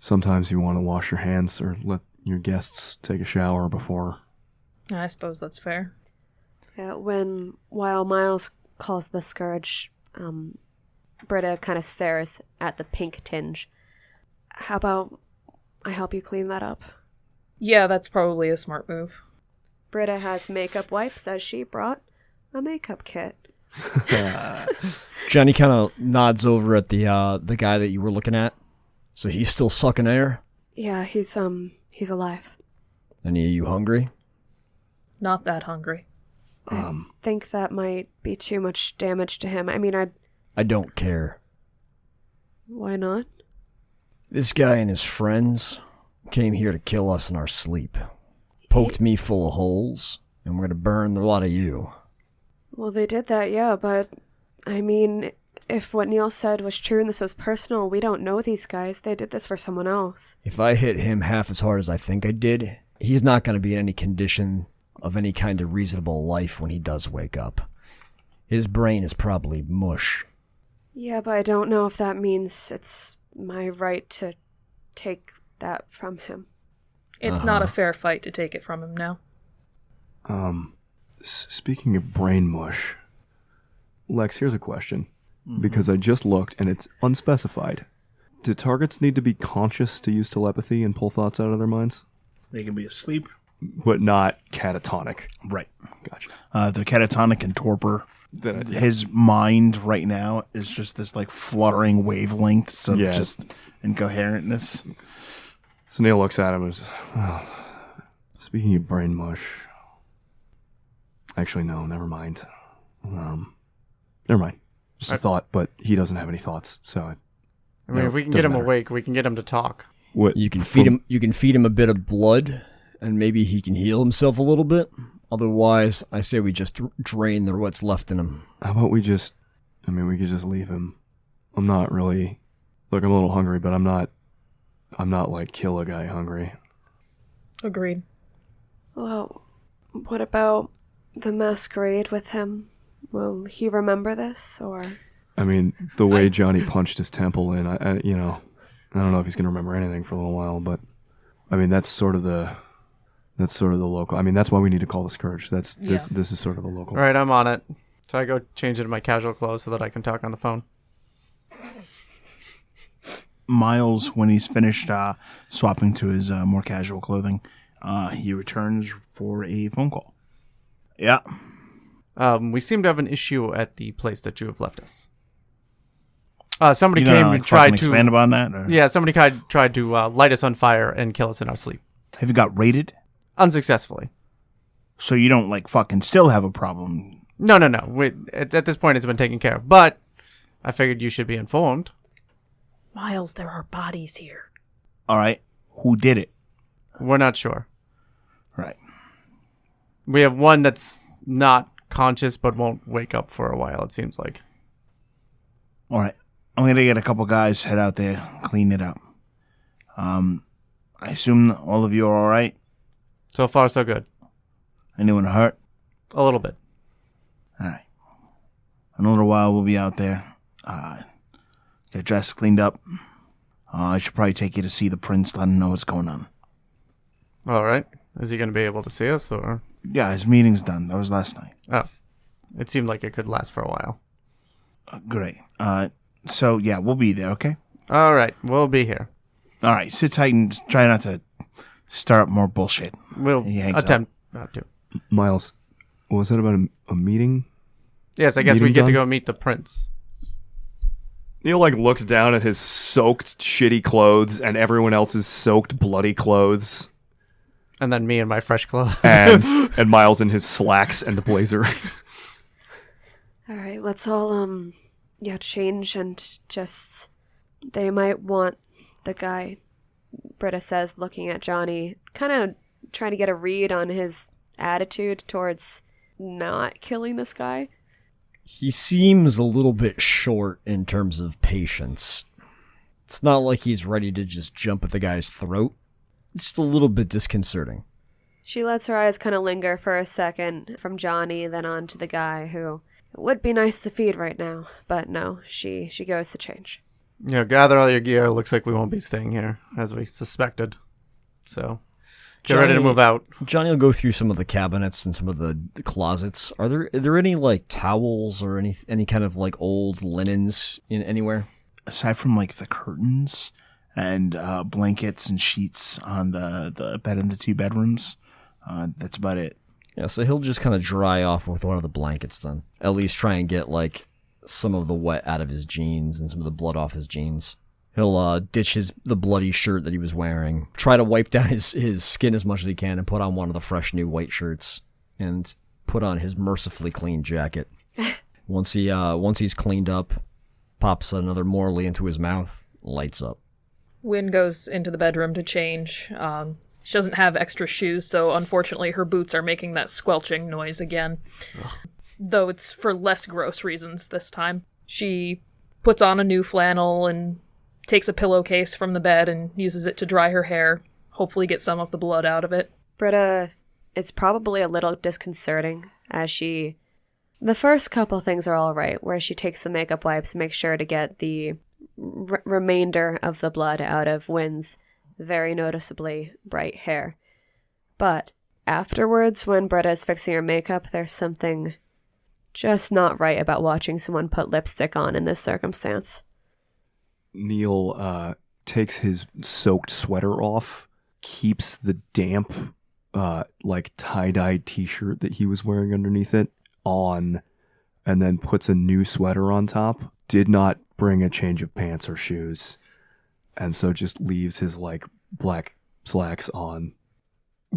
Sometimes you want to wash your hands or let your guests take a shower before. I suppose that's fair. Yeah, while Miles calls the Scourge, Britta kind of stares at the pink tinge. How about I help you clean that up? Yeah, that's probably a smart move. Britta has makeup wipes as she brought a makeup kit. Johnny kind of nods over at the guy that you were looking at. So he's still sucking air? Yeah, he's alive. Any of you hungry? Not that hungry. Think that might be too much damage to him. I mean, I don't care. why not? This guy and his friends came here to kill us in our sleep. Poked me full of holes, and we're gonna burn a lot of you. Well, they did that, yeah, but I mean, if what Neil said was true and this was personal, we don't know these guys. They did this for someone else. If I hit him half as hard as I think I did, he's not gonna be in any condition of any kind of reasonable life when he does wake up. His brain is probably mush. Yeah, but I don't know if that means it's my right to take that from him. It's not a fair fight to take it from him now. Speaking of brain mush, Lex, here's a question. Because I just looked and it's unspecified. Do targets need to be conscious to use telepathy and pull thoughts out of their minds? They can be asleep. But not catatonic. Right. Gotcha. They're catatonic and torpor. Then His mind right now is just this like fluttering wavelengths of Yeah. just incoherentness. So Neil looks at him and says, well, speaking of brain mush. Actually, no, never mind. Never mind. Just a thought, but he doesn't have any thoughts, so I mean, No, if we can doesn't get him matter. awake, we can get him to talk. what You can feed him. You can feed him a bit of blood, and maybe he can heal himself a little bit. Otherwise, I say we just drain what's left in him. How about we just, we could just leave him. I'm not really, look, I'm a little hungry, but I'm not like kill a guy hungry. Agreed. Well, what about the masquerade with him? Will he remember this, or... I mean, the way Johnny punched his temple in, I don't know if he's going to remember anything for a little while, but, I mean, that's sort of the That's sort of the local. I mean, that's why we need to call the Scourge. This is sort of a local. All right, I'm on it. So I go change into my casual clothes so that I can talk on the phone. Miles, when he's finished swapping to his more casual clothing, he returns for a phone call. Yeah. We seem to have an issue at the place that you have left us. Somebody You came gonna, and tried to expand upon that? Or? Yeah, somebody tried to light us on fire and kill us in our sleep. Have you got raided? Unsuccessfully. So you don't fucking still have a problem? No. At this point, it's been taken care of. But I figured you should be informed. Miles, there are bodies here. All right. Who did it? We're not sure. Right. We have one that's not conscious but won't wake up for a while, it seems like. All right. I'm going to get a couple guys, head out there, clean it up. I assume all of you are all right? So far, so good. Anyone hurt? A little bit. All right. In a little while, we'll be out there. Get dressed, cleaned up. I should probably take you to see the prince, let him know what's going on. All right. Is he going to be able to see us, or? Yeah, his meeting's done. That was last night. Oh. It seemed like it could last for a while. Great. So, yeah, we'll be there, okay? All right. We'll be here. All right. Sit tight and try not to stir up more bullshit. We'll He hangs attempt not to. Miles, what was that about a meeting? Yes, I guess we Meeting get to done? go meet the prince. Neil looks down at his soaked, shitty clothes and everyone else's soaked, bloody clothes, And then me in my fresh clothes. and Miles in his slacks and blazer. All right, let's all change and just. They might want the guy. Britta says, looking at Johnny, kind of trying to get a read on his attitude towards not killing this guy. He seems a little bit short in terms of patience. It's not like he's ready to just jump at the guy's throat. It's just a little bit disconcerting. She lets her eyes kind of linger for a second from Johnny, then on to the guy who it would be nice to feed right now. But no, she goes to change. Yeah, gather all your gear. Looks like we won't be staying here, as we suspected. So, get ready to move out. Johnny will go through some of the cabinets and some of the closets. Are there any towels or any kind of old linens in anywhere? Aside from the curtains and blankets and sheets on the bed in the two bedrooms, that's about it. Yeah, so he'll just kind of dry off with one of the blankets then. At least try and get some of the wet out of his jeans and some of the blood off his jeans. He'll ditch the bloody shirt that he was wearing, try to wipe down his skin as much as he can, and put on one of the fresh new white shirts, and put on his mercifully clean jacket. Once he's cleaned up, pops another Morley into his mouth, lights up. Wynn goes into the bedroom to change. She doesn't have extra shoes, so unfortunately her boots are making that squelching noise again. Ugh. Though it's for less gross reasons this time. She puts on a new flannel and takes a pillowcase from the bed and uses it to dry her hair, hopefully get some of the blood out of it. Britta is probably a little disconcerting as the first couple things are all right, where she takes the makeup wipes, makes sure to get the remainder of the blood out of Wynn's very noticeably bright hair. But afterwards, when Britta is fixing her makeup, there's something just not right about watching someone put lipstick on in this circumstance. Neil takes his soaked sweater off, keeps the damp, tie-dye t-shirt that he was wearing underneath it on, and then puts a new sweater on top. Did not bring a change of pants or shoes, and so just leaves his black slacks on.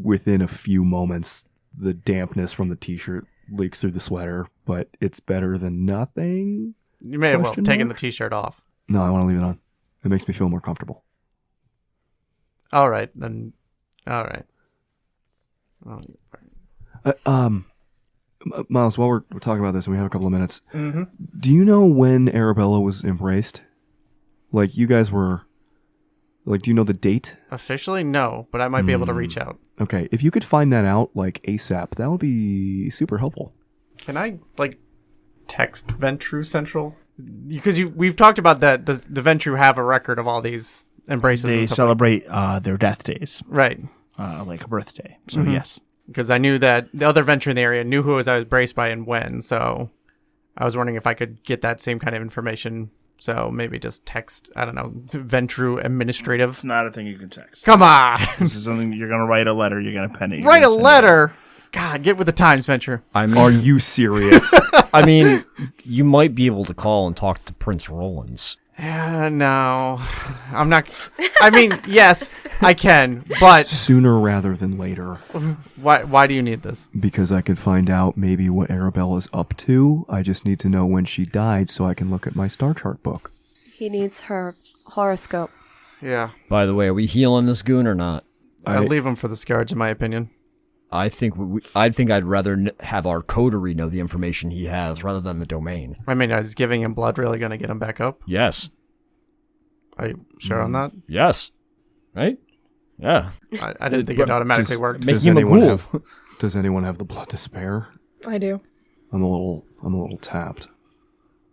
Within a few moments, the dampness from the t-shirt leaks through the sweater, but it's better than nothing. You may have Question taken mark? the t-shirt off. No, I want to leave it on. It makes me feel more comfortable. All right, then. All right. Miles, while we're talking about this and we have a couple of minutes, Mm-hmm. do you know when Arabella was embraced? You guys were... do you know the date? Officially, no, but I might be able to reach out. Okay, if you could find that out, ASAP, that would be super helpful. Can I, text Ventru Central? Because we've talked about that. The Ventru have a record of all these embraces. They and stuff celebrate their death days. Right. like a birthday. So yes. Because I knew that the other venture in the area knew who I was braced by and when, so I was wondering if I could get that same kind of information. So maybe just text, I don't know, Ventru administrative. It's not a thing you can text. Come on! This is something you're going to write a letter, you're going to pen it. Write a letter? God, get with the times, Venture. I mean, Are you serious? I mean, you might be able to call and talk to Prince Rollins. Yeah, no. I'm not... I mean, yes, I can, but... Sooner rather than later. Why do you need this? Because I could find out maybe what Arabella's up to. I just need to know when she died so I can look at my star chart book. He needs her horoscope. Yeah. By the way, are we healing this goon or not? I'll leave him for the scourge, in my opinion. I think I'd rather have our coterie know the information he has rather than the domain. I mean, is giving him blood really going to get him back up? Yes. Are you sure on that? Yes. Right? Yeah. I didn't think it automatically worked. Make him a ghoul. Does anyone have the blood to spare? I do. I'm a little tapped.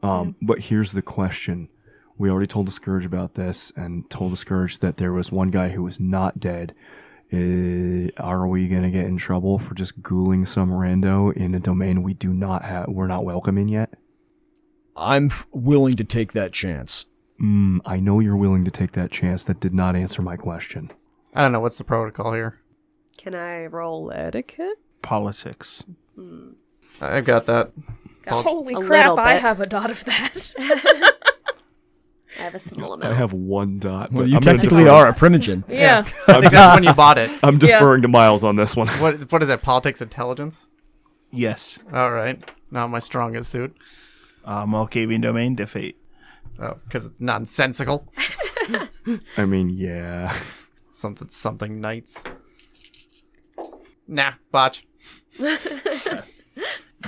But here's the question. We already told the Scourge about this and told the Scourge that there was one guy who was not dead. Are we going to get in trouble for just ghouling some rando in a domain we're not welcome in yet? I'm willing to take that chance. I know you're willing to take that chance. That did not answer my question. I don't know. What's the protocol here? Can I roll etiquette? Politics. I got that. Holy A crap, little I bit. have a dot of that. I have a small I amount. have one dot. Well, but you I'm gonna technically defer- are a primogen. Yeah. I think that's when you bought it. I'm deferring to Miles on this one. What is it? Politics intelligence? Yes. All right. Not my strongest suit. Malkavian domain, defeat. Oh, because it's nonsensical. I mean, yeah. Something knights. Nah, botch.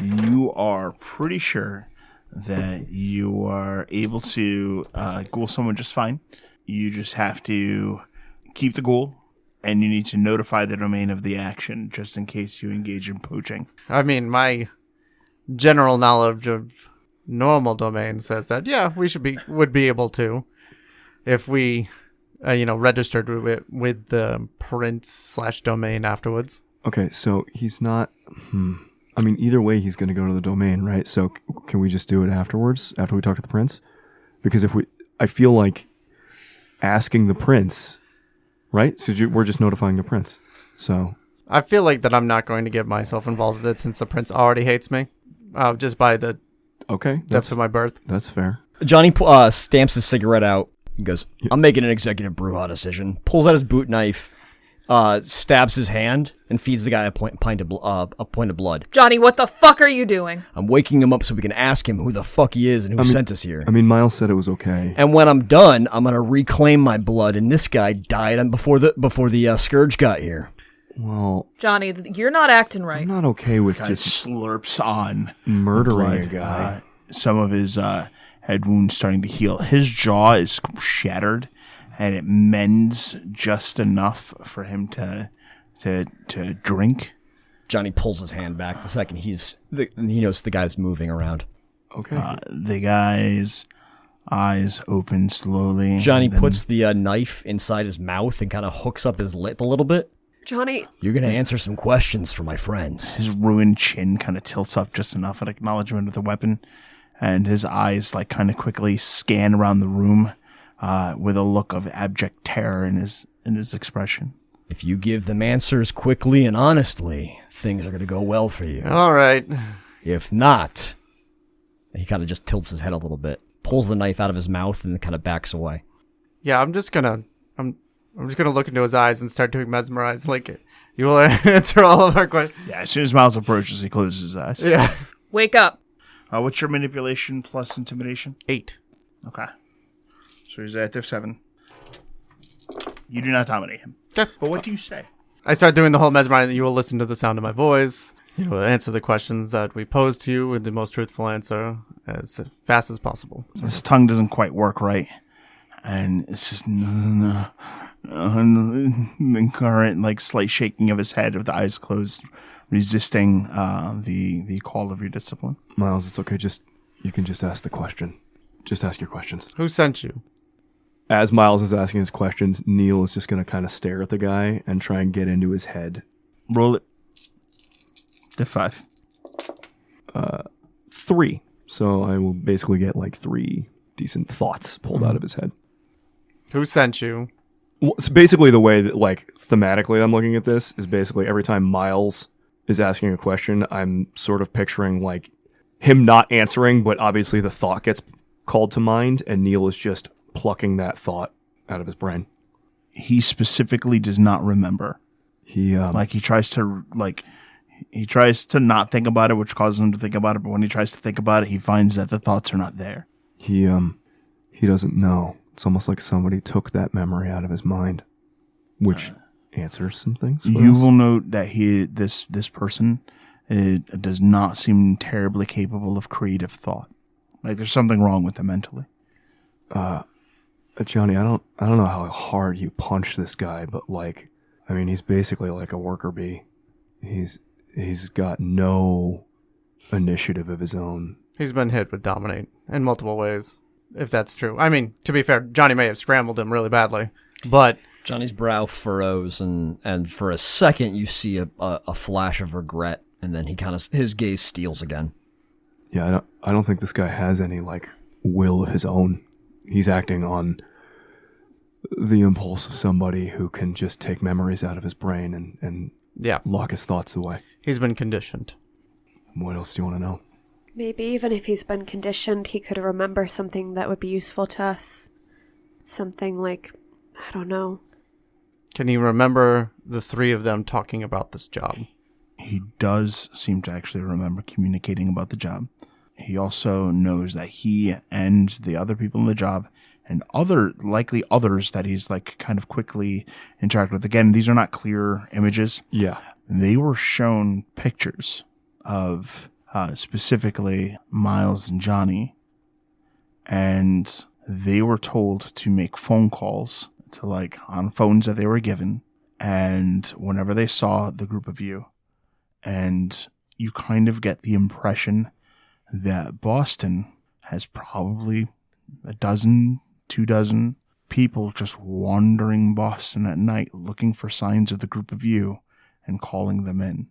You are pretty sure that you are able to ghoul someone just fine. You just have to keep the ghoul, and you need to notify the domain of the action just in case you engage in poaching. I mean, my general knowledge of normal domain says that, yeah, we would be able to if we, registered with the prince/domain afterwards. Okay, so he's not... I mean, either way, he's going to go to the domain, right? So can we just do it afterwards, after we talk to the prince? Because I feel like asking the prince, right? So we're just notifying the prince. So I feel like that I'm not going to get myself involved with it since the prince already hates me, just by the depth of my birth. That's fair. Johnny stamps his cigarette out and goes, I'm making an executive brouhaha decision. Pulls out his boot knife, stabs his hand, and feeds the guy a point of blood. Johnny, what the fuck are you doing? I'm waking him up so we can ask him who the fuck he is and who sent us here. I mean, Miles said it was okay. And when I'm done, I'm gonna reclaim my blood. And this guy died before the Scourge got here. Well, Johnny, you're not acting right. I'm not okay with Guy just slurps on murdering blood. a guy. Some of his head wounds starting to heal. His jaw is shattered, and it mends just enough for him to drink. Johnny pulls his hand back the second he knows the guy's moving around. Okay. The guy's eyes open slowly. Johnny and then puts the knife inside his mouth and kind of hooks up his lip a little bit. Johnny, You're gonna answer some questions for my friends. his ruined chin kind of tilts up just enough at acknowledgement of the weapon, and his eyes kind of quickly scan around the room with a look of abject terror in his expression. If you give them answers quickly and honestly, things are gonna go well for you. All right. If not, he kind of just tilts his head a little bit, pulls the knife out of his mouth, and kind of backs away. Yeah, I'm just gonna look into his eyes and start doing mesmerize. Like, you will answer all of our questions. Yeah, as soon as Miles approaches, he closes his eyes. Yeah. Wake up. What's your manipulation plus intimidation? 8. Okay. So he's at diff 7. You do not dominate him. Okay. But what do you say? I start doing the whole mesmerizing. You will listen to the sound of my voice. You will answer the questions that we pose to you with the most truthful answer as fast as possible. His tongue doesn't quite work right. And it's just the current slight shaking of his head with the eyes closed, resisting the call of your discipline. Miles, it's okay. You can just ask the question. Just ask your questions. Who sent you? as Miles is asking his questions, Neil is just going to kind of stare at the guy and try and get into his head. Roll it. -5. 3. So I will basically get like 3 decent thoughts pulled out of his head. Who sent you? Well, so basically the way that, like, thematically I'm looking at this is basically every time Miles is asking a question, I'm sort of picturing, like, him not answering, but obviously the thought gets called to mind, and Neil is just plucking that thought out of his brain. He specifically does not remember. He He tries to not think about it, which causes him to think about it, but when he tries to think about it, he finds that the thoughts are not there. He doesn't know. It's almost like somebody took that memory out of his mind, which answers some things. You will note that this person does not seem terribly capable of creative thought. Like there's something wrong with him mentally. Johnny, I don't know how hard you punch this guy, but like, I mean, he's basically like a worker bee. He's got no initiative of his own. He's been hit with dominate in multiple ways, if that's true. I mean, to be fair, Johnny may have scrambled him really badly, but Johnny's brow furrows, and for a second you see a flash of regret, and then his gaze steals again. Yeah, I don't think this guy has any like will of his own. He's acting on the impulse of somebody who can just take memories out of his brain and yeah, lock his thoughts away. He's been conditioned. What else do you want to know? Maybe even if he's been conditioned, he could remember something that would be useful to us. Something like, I don't know. Can he remember the 3 of them talking about this job? He does seem to actually remember communicating about the job. He also knows that he and the other people in the job and likely others that he's like kind of quickly interact with. Again, these are not clear images. Yeah. They were shown pictures of specifically Miles and Johnny, and they were told to make phone calls to like on phones that they were given, and whenever they saw the group of you, and you kind of get the impression that Boston has probably 12 people just wandering Boston at night looking for signs of the group of you and calling them in.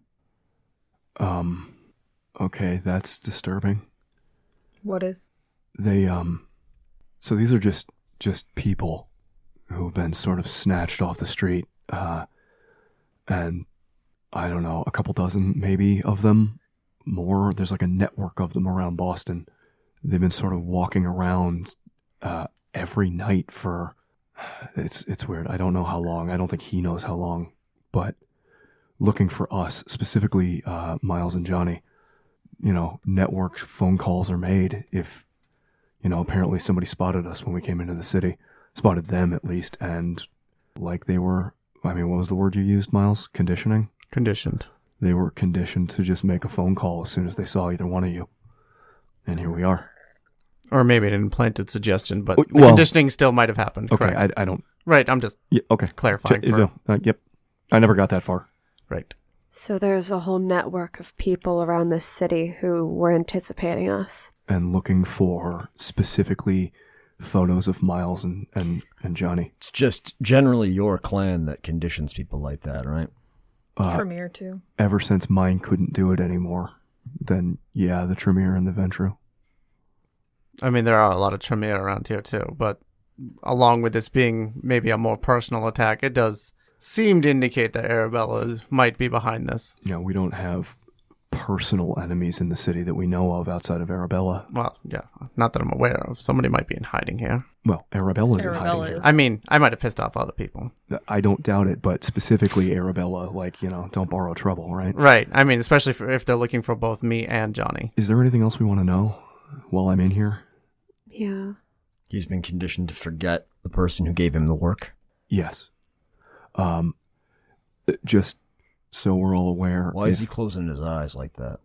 Okay, that's disturbing. What is? They, so these are just people who've been sort of snatched off the street, and I don't know, a couple dozen maybe of them, more. There's like a network of them around Boston. They've been sort of walking around, every night for, it's weird. I don't know how long. I don't think he knows how long, but looking for us, specifically, Miles and Johnny. You know, network phone calls are made if, you know, apparently somebody spotted us when we came into the city. Spotted them, at least, and like they were, I mean, what was the word you used, Miles? Conditioning? Conditioned. They were conditioned to just make a phone call as soon as they saw either one of you. And here we are. Or maybe an implanted suggestion, but the Well, conditioning still might have happened. Okay, Correct. I don't... Right, I'm just okay. clarifying. Yep. I never got that far. Right. So there's a whole network of people around this city who were anticipating us. And looking for specifically photos of Miles and Johnny. It's just generally your clan that conditions people like that, right? Tremere, too. Ever since mine couldn't do it anymore, then yeah, the Tremere and the Ventru. I mean, there are a lot of Tremere around here, too, but along with this being maybe a more personal attack, it does seem to indicate that Arabella might be behind this. You know, we don't have personal enemies in the city that we know of outside of Arabella. Well, yeah, not that I'm aware of. Somebody might be in hiding here. Well, Arabella's in Arabella hiding is. I mean, I might have pissed off other people. here. I don't doubt it, but specifically Arabella, like, you know, don't borrow trouble, right? Right. I mean, especially if they're looking for both me and Johnny. Is there anything else we want to know while I'm in here? Yeah. He's been conditioned to forget the person who gave him the work. Yes. Just so we're all aware. Why is he closing his eyes like that?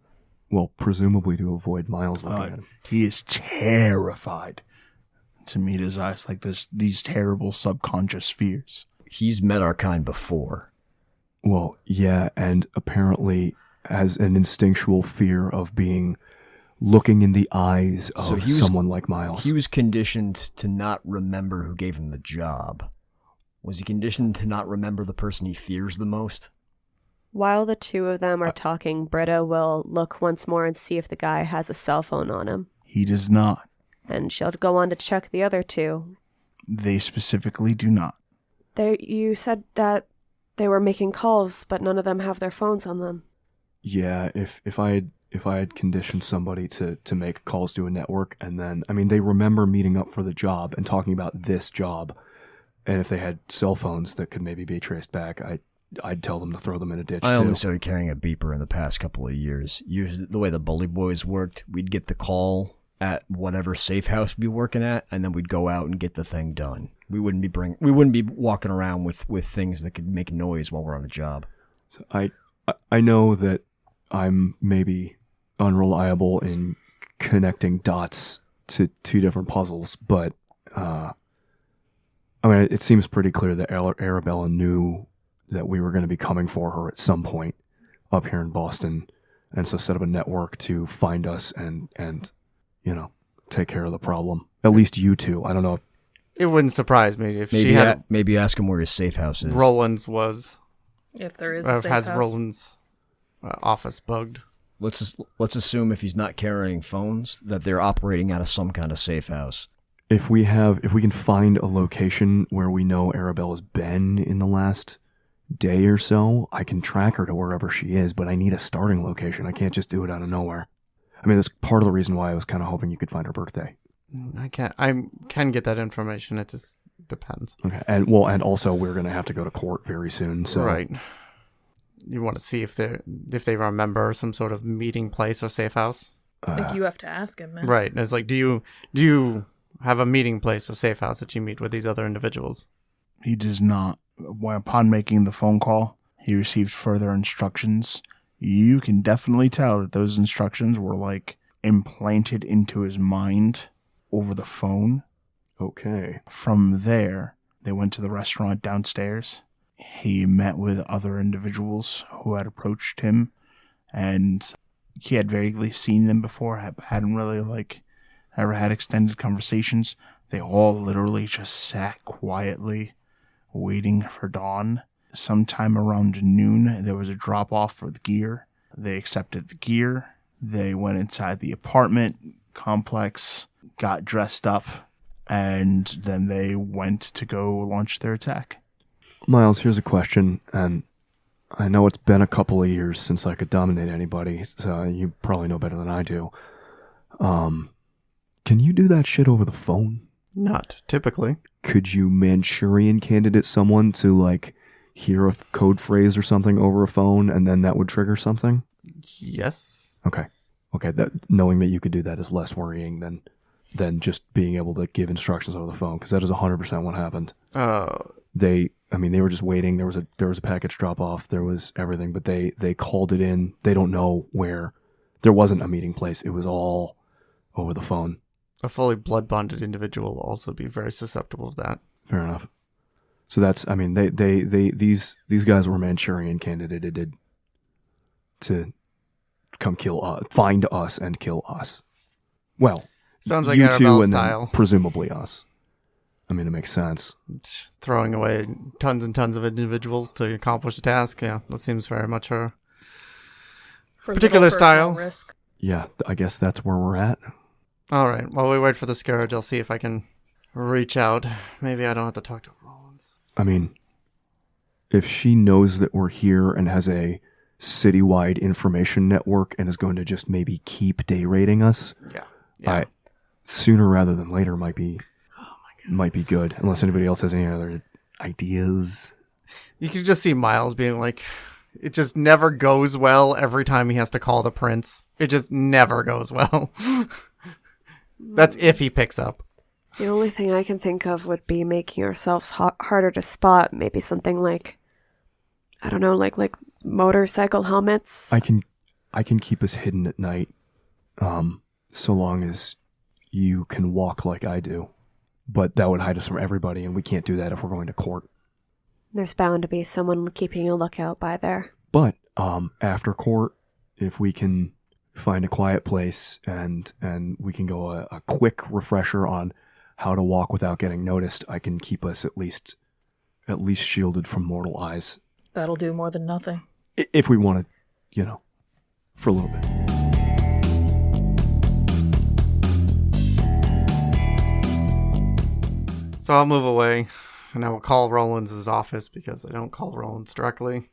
Well, presumably to avoid Miles looking at him. He is terrified to meet his eyes like this. These terrible subconscious fears. He's met our kind before. Well, yeah, and apparently has an instinctual fear of being looking in the eyes of So he was- someone like Miles. He was conditioned to not remember who gave him the job. Was he conditioned to not remember the person he fears the most? While the two of them are talking, Britta will look once more and see if the guy has a cell phone on him. He does not. And she'll go on to check the other two. They specifically do not. You said that they were making calls, but none of them have their phones on them. Yeah, if I had conditioned somebody to make calls to a network, and then, I mean, they remember meeting up for the job and talking about this job, and if they had cell phones that could maybe be traced back, I'd tell them to throw them in a ditch, I too. only started carrying a beeper in the past couple of years. Usually, the way the Bully Boys worked, we'd get the call at whatever safe house we'd be working at, and then we'd go out and get the thing done. We wouldn't be walking around with things that could make noise while we're on a job. So I know that I'm maybe unreliable in connecting dots to two different puzzles, but I mean, it seems pretty clear that Arabella knew that we were going to be coming for her at some point up here in Boston, and so set up a network to find us and take care of the problem. At least you two. I don't know. It wouldn't surprise me if Maybe she had maybe ask him where his safe house is. Roland's was If there is a safe has house. Roland's office bugged. Let's assume if he's not carrying phones that they're operating out of some kind of safe house. If we can find a location where we know Arabella's been in the last day or so, I can track her to wherever she is, but I need a starting location. I can't just do it out of nowhere. I mean, that's part of the reason why I was kind of hoping you could find her birthday. I can get that information. It just depends. Okay, and also we're going to have to go to court very soon, so Right. You want to see if they remember some sort of meeting place or safe house. I think you have to ask him, man. Right. It's like, do you have a meeting place or safe house that you meet with these other individuals? He does not. Upon making the phone call, he received further instructions. You can definitely tell that those instructions were like implanted into his mind over the phone. Okay. From there, they went to the restaurant downstairs. He met with other individuals who had approached him, and he had vaguely seen them before, hadn't really ever had extended conversations. They all literally just sat quietly waiting for dawn. Sometime around noon, there was a drop-off for the gear. They accepted the gear. They went inside the apartment complex, got dressed up, and then they went to go launch their attack. Miles, here's a question, and I know it's been a couple of years since I could dominate anybody, so you probably know better than I do. Can you do that shit over the phone? Not typically. Could you Manchurian candidate someone to, hear a code phrase or something over a phone, and then that would trigger something? Yes. Okay. Knowing that you could do that is less worrying than just being able to give instructions over the phone, because that is 100% what happened. They were just waiting. There was a package drop off. There was everything, but they called it in. They don't know where. There wasn't a meeting place. It was all over the phone. A fully blood bonded individual will also be very susceptible to that. Fair enough. So that's, these guys were Manchurian candidated to come find us and kill us. Well, Sounds like you two Arabella and style. then presumably us. I mean, it makes sense. Throwing away tons and tons of individuals to accomplish a task. Yeah, that seems very much her For particular little personal style. risk. Yeah, I guess that's where we're at. All right. While we wait for the scourge, I'll see if I can reach out. Maybe I don't have to talk to Rollins. I mean, if she knows that we're here and has a citywide information network and is going to just maybe keep day rating us, Yeah. Sooner rather than later might be good. Unless anybody else has any other ideas. You can just see Miles being like, it just never goes well every time he has to call the prince. It just never goes well. That's if he picks up. The only thing I can think of would be making ourselves harder to spot. Maybe something like, I don't know, like motorcycle helmets. I can keep us hidden at night, so long as you can walk like I do. But that would hide us from everybody, and we can't do that if we're going to court. There's bound to be someone keeping a lookout by there. But after court, if we can find a quiet place, and we can go a quick refresher on how to walk without getting noticed. I can keep us at least shielded from mortal eyes. That'll do more than nothing. If we want to, for a little bit. So I'll move away, and I will call Roland's office because I don't call Roland's directly.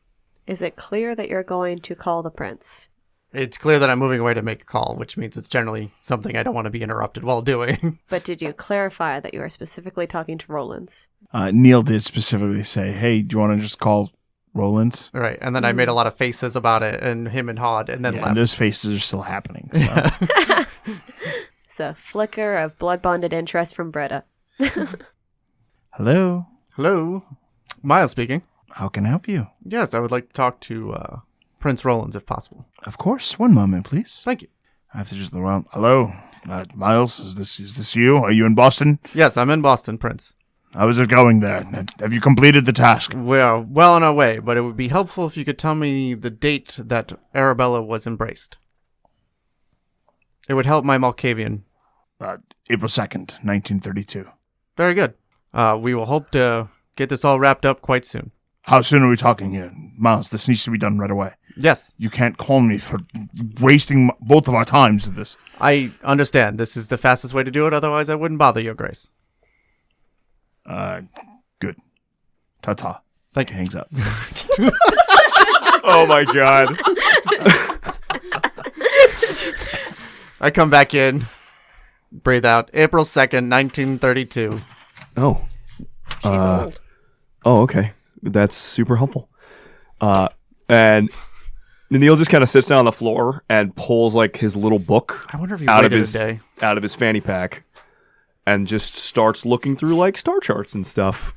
Is it clear that you're going to call the prince? It's clear that I'm moving away to make a call, which means it's generally something I don't want to be interrupted while doing. But did you clarify that you are specifically talking to Roland's? Neil did specifically say, hey, do you want to just call Roland's? Right, and then I made a lot of faces about it, and him and Hod, and then Yeah, left. and those faces are still happening. So. It's a flicker of blood-bonded interest from Britta. Hello? Hello? Miles speaking. How can I help you? Yes, I would like to talk to Prince Roland's if possible. Of course. One moment, please. Thank you. I have to just look around. Hello? Miles, is this you? Are you in Boston? Yes, I'm in Boston, Prince. How is it going there? Have you completed the task? We're well on our way, but it would be helpful if you could tell me the date that Arabella was embraced. It would help my Malkavian. April 2nd, 1932. Very good. We will hope to get this all wrapped up quite soon. How soon are we talking here? Miles, this needs to be done right away. Yes, You can't call me for wasting both of our times with this. I understand. This is the fastest way to do it, otherwise I wouldn't bother your grace. Good. Ta-ta. Thank you. Hangs up. Oh my god. I come back in, breathe out. April 2nd, 1932. Oh. She's old. Oh, okay. That's super helpful. And Neil just kind of sits down on the floor and pulls like his little book I wonder if he out of waited his a day. out of his fanny pack and just starts looking through like star charts and stuff.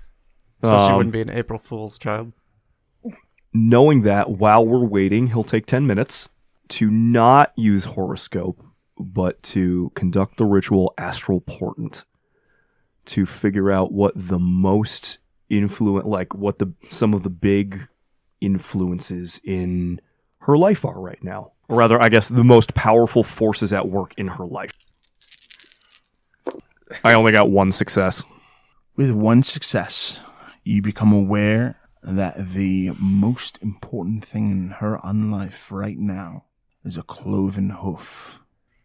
So she wouldn't be an April Fool's child. Knowing that while we're waiting, he'll take 10 minutes to not use horoscope, but to conduct the ritual astral portent to figure out what the most some of the big influences in her life are right now. Or rather, I guess the most powerful forces at work in her life. I only got one success. With one success, you become aware that the most important thing in her life right now is a cloven hoof.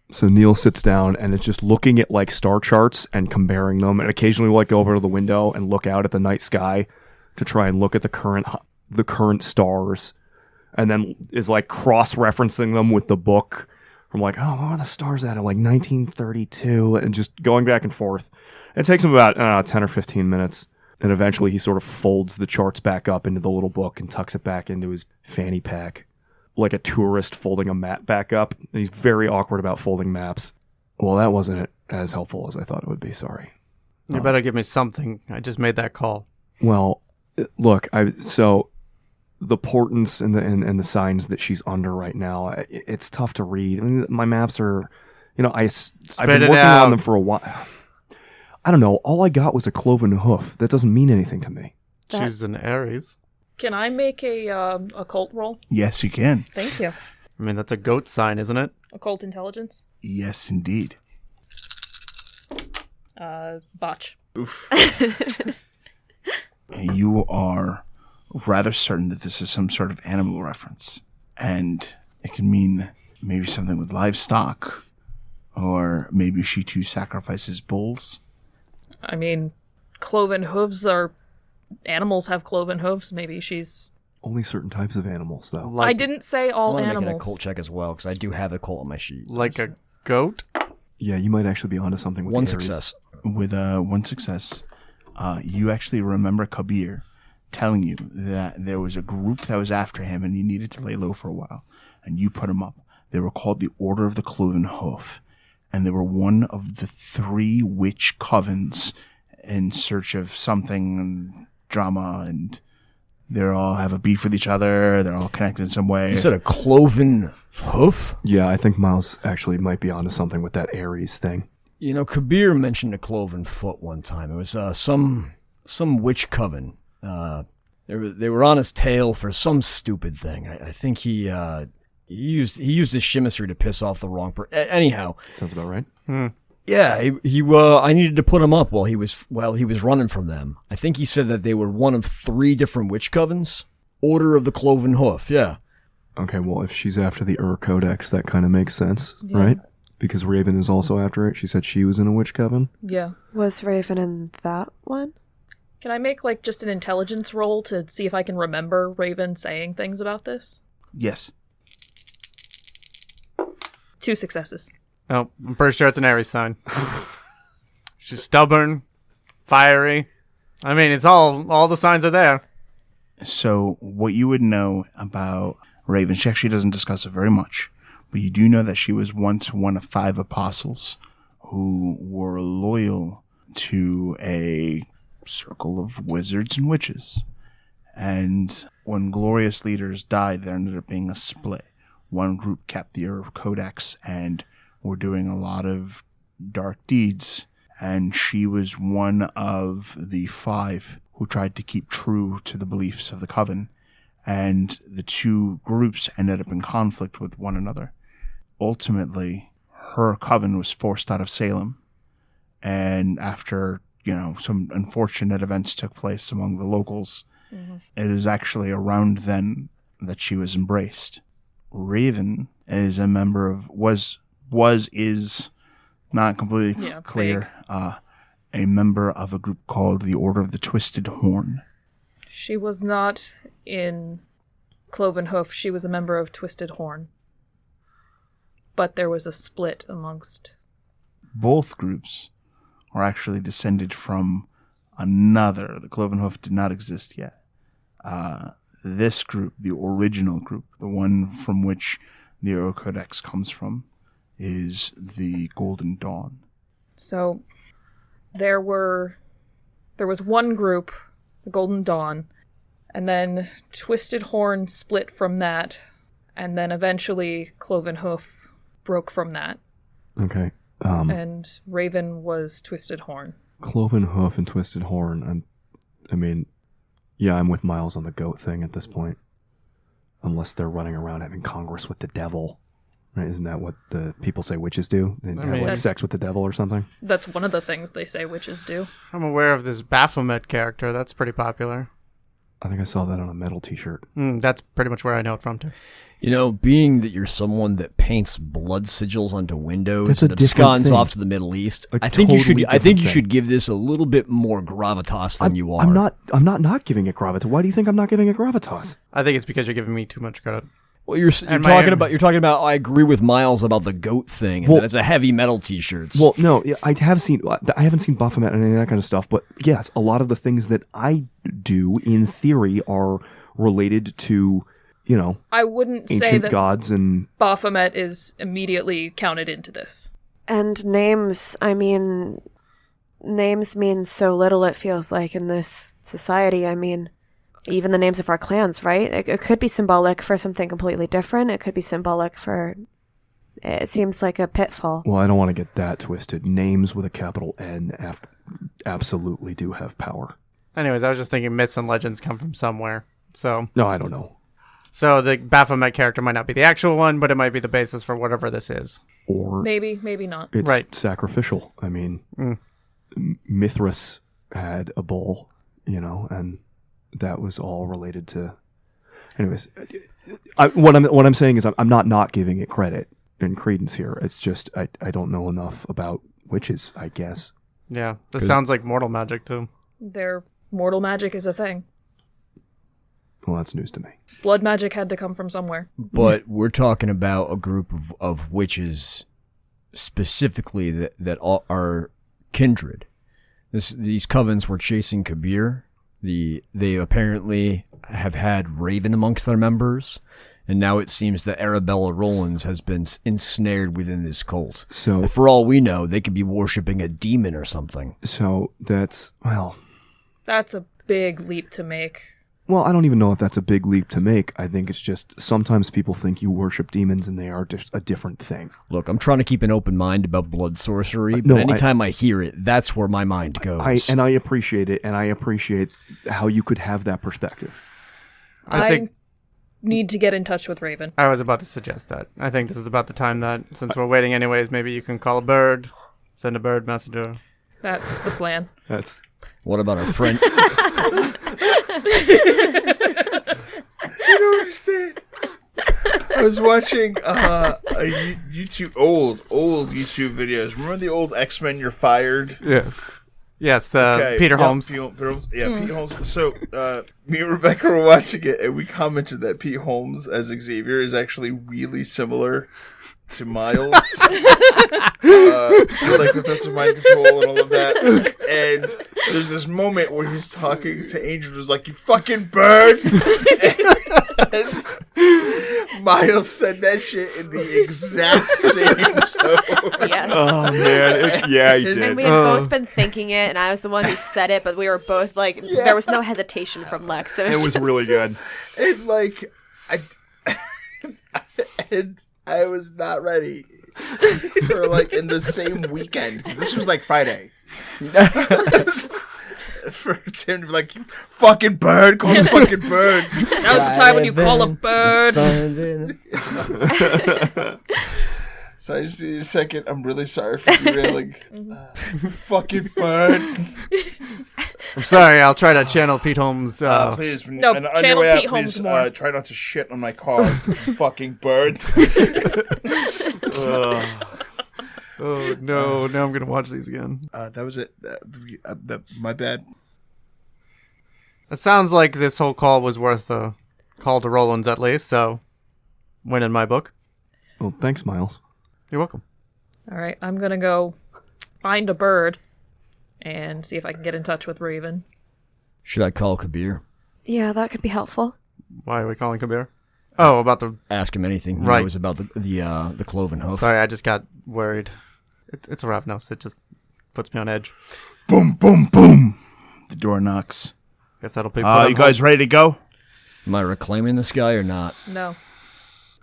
So Neil sits down and is just looking at like star charts and comparing them, and occasionally will like go over to the window and look out at the night sky to try and look at the current stars, and then is like cross-referencing them with the book from like, oh, what were the stars at in like 1932, and just going back and forth. It takes him about 10 or 15 minutes, and eventually he sort of folds the charts back up into the little book and tucks it back into his fanny pack, like a tourist folding a map back up. And he's very awkward about folding maps. Well, that wasn't as helpful as I thought it would be, sorry. You better give me something. I just made that call. Well, look, so the portents and the signs that she's under right now, it's tough to read. I mean, my maps are, I've been working on them for a while. I don't know. All I got was a cloven hoof. That doesn't mean anything to me. She's an Aries. Can I make a occult roll? Yes, you can. Thank you. I mean, that's a goat sign, isn't it? Occult intelligence? Yes, indeed. Botch. You are rather certain that this is some sort of animal reference. And it can mean maybe something with livestock. Or maybe she too sacrifices bulls. I mean, cloven hooves are... Animals have cloven hooves. Maybe she's... Only certain types of animals, though. I didn't say all I'm gonna make an animals. occult check as well, because I do have a cult on my sheet. Like a goat? Yeah, you might actually be onto something with One the Aries. success. With one success, you actually remember Kabir telling you that there was a group that was after him and he needed to lay low for a while. And you put him up. They were called the Order of the Cloven Hoof. And they were one of the 3 witch covens in search of something and drama, and they all have a beef with each other. They're all connected in some way. You said a cloven hoof? Yeah, I think Miles actually might be onto something with that Aries thing. Kabir mentioned a cloven foot one time. It was some witch coven. They were on his tail for some stupid thing. I think he He used his chemistry to piss off the wrong person. Anyhow, Sounds about right. yeah, I needed to put him up while he was running from them. I think he said that they were one of 3 different witch covens. Order of the Cloven Hoof, yeah. Okay, well, if she's after the Codex, that kind of makes sense, right? Because Raven is also after it. She said she was in a witch coven. Yeah. Was Raven in that one? Can I make like just an intelligence roll to see if I can remember Raven saying things about this? Yes. 2 successes. Oh, I'm pretty sure it's an Aries sign. She's stubborn, fiery. I mean, it's all the signs are there. So what you would know about Raven, she actually doesn't discuss it very much, but you do know that she was once one of 5 apostles who were loyal to a circle of wizards and witches. And when glorious leaders died, there ended up being a split. One group kept the Codex and were doing a lot of dark deeds, and she was one of the 5 who tried to keep true to the beliefs of the coven, and the 2 groups ended up in conflict with one another. Ultimately, her coven was forced out of Salem, and after, some unfortunate events took place among the locals, it is actually around then that she was embraced. Raven is a member of, is not completely clear, a member of a group called the Order of the Twisted Horn. She was not in Cloven Hoof. She was a member of Twisted Horn. But there was a split amongst... Both groups are actually descended from another. The Cloven Hoof did not exist yet. This group, the original group, the one from which the Codex comes from, is the Golden Dawn. So there was one group, the Golden Dawn, and then Twisted Horn split from that, and then eventually Cloven Hoof broke from that. Okay. And Raven was Twisted Horn. Cloven Hoof and Twisted Horn. I'm with Miles on the goat thing at this point. Unless they're running around having congress with the devil. Right? Isn't that what the people say witches do? They have like sex with the devil or something? That's one of the things they say witches do. I'm aware of this Baphomet character. That's pretty popular. I think I saw that on a metal t-shirt. That's pretty much where I know it from, too. Being that you're someone that paints blood sigils onto windows That's a and different absconds thing. off to the Middle East, A I think you totally should. I think you different should give this a little bit more gravitas than you are. I'm not giving it gravitas. Why do you think I'm not giving it gravitas? I think it's because you're giving me too much credit. Well, you're talking about. I agree with Miles about the goat thing, and Well- that it's a heavy metal t-shirts. Well, no, I haven't seen Baphomet and any of that kind of stuff, but yes, a lot of the things that I do in theory are related to, I wouldn't say ancient that gods and Baphomet is immediately counted into this. And names mean so little, it feels like, in this society. Even the names of our clans, right? It could be symbolic for something completely different. It could be symbolic for... It seems like a pitfall. Well, I don't want to get that twisted. Names with a capital N absolutely do have power. Anyways, I was just thinking myths and legends come from somewhere. So No, I don't know. So the Baphomet character might not be the actual one, but it might be the basis for whatever this is. Or Maybe not. it's Right. sacrificial. Mithras had a bull, and that was all related to... Anyways, what I'm saying is I'm not giving it credit and credence here. It's just I don't know enough about witches, I guess. Yeah, this sounds like mortal magic too. Their mortal magic is a thing. Well, that's news to me. Blood magic had to come from somewhere. But we're talking about a group of witches specifically that are kindred. These covens were chasing Kabir. They apparently have had Raven amongst their members, and now it seems that Arabella Rollins has been ensnared within this cult. So, And for all we know, they could be worshipping a demon or something. so that's That's a big leap to make. Well, I don't even know if that's a big leap to make. I think it's just sometimes people think you worship demons and they are just a different thing. Look, I'm trying to keep an open mind about blood sorcery, but No, anytime I hear it, that's where my mind goes. I appreciate it, and I appreciate how you could have that perspective. I think need to get in touch with Raven. I was about to suggest that. I think this is about the time that, since we're waiting anyways, maybe you can call a bird, send a bird messenger. That's the plan. What about our friend? I don't understand. I was watching a YouTube old YouTube videos. Remember the old X-Men You're Fired? Yes, Peter Yeah, Holmes. Peter Holmes. So me and Rebecca were watching it, and we commented that Pete Holmes as Xavier is actually really similar to Miles. Like with threats of mind control and all of that. And there's this moment where he's talking to Angel, who's like, "You fucking bird!" And Miles said that shit in the exact same tone. Yes. Oh man, yeah, you And did. we had both been thinking it, and I was the one who said it, but we were both like, there was no hesitation from Lex. It was just- really good. And like, I was not ready for like in the same weekend. 'Cause this was like Friday. For Tim to be like, "You fucking bird, call the fucking bird." That was the time when you call a bird. So I just need a second. I'm really sorry for derailing. Fucking bird. I'm sorry, I'll try to channel Pete Holmes. Please, No, and on channel your way out, Pete Holmes please more. try not to shit on my car. Fucking bird. Oh no, now I'm gonna watch these again. That was it. My bad. It sounds like this whole call was worth a call to Roland's at least, so win in my book. Well, thanks, Miles. You're welcome. All right, I'm gonna go find a bird and see if I can get in touch with Raven. Should I call Kabir? Yeah, that could be helpful. Why are we calling Kabir? Oh, about the... Ask him anything. He Right. knows about the cloven hoof. Sorry, I just got worried. It's a rough nose. It just puts me on edge. Boom, boom, boom. The door knocks. Guess that'll be... You guys ready to go? Am I reclaiming this guy or not? No.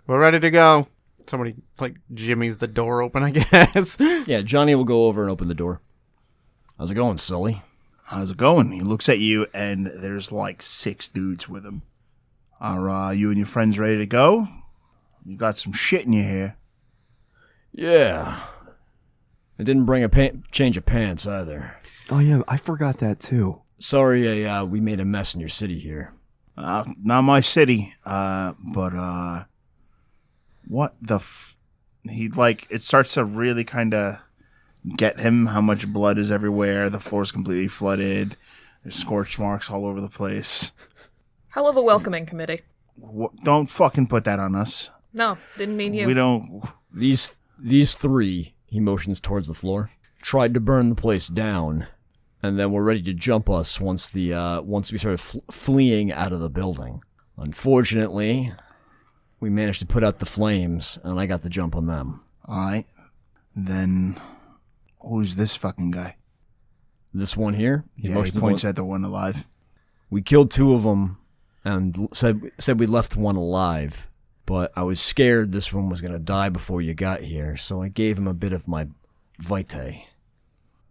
We're ready to go. Somebody, like, jimmies the door open, I guess. Yeah, Johnny will go over and open the door. How's it going, Sully? How's it going? He looks at you, and there's like 6 dudes with him. Are you and your friends ready to go? You got some shit in your hair. Yeah. I didn't bring a change of pants either. Oh yeah, I forgot that too. Sorry, we made a mess in your city here. Not my city, but what the he, like, it starts to really kind of get him how much blood is everywhere. The floor's completely flooded. There's scorch marks all over the place. Hell of a welcoming committee. Don't fucking put that on us. No, didn't mean you. We don't... These 3, he motions towards the floor, tried to burn the place down, and then were ready to jump us once we started fleeing out of the building. Unfortunately, we managed to put out the flames, and I got the jump on them. Alright. Then... who's this fucking guy? This one here? He points at the one alive. We killed 2 of them, and said we left one alive. But I was scared this one was going to die before you got here, so I gave him a bit of my vitae.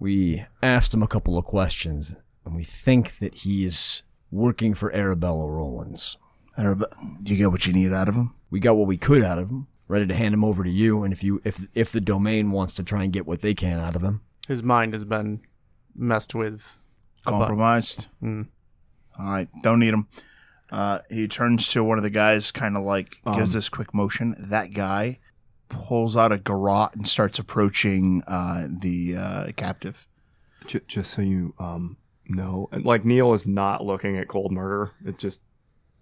We asked him a couple of questions, and we think that he's working for Arabella Rowlands. Do you get what you need out of him? We got what we could out of him. Ready to hand him over to you, and if the domain wants to try and get what they can out of him. His mind has been messed with. Compromised? Alright, don't need him. He turns to one of the guys, kind of like gives this quick motion. That guy pulls out a garrote and starts approaching the captive. Just so you know, like Neil is not looking at cold murder. It just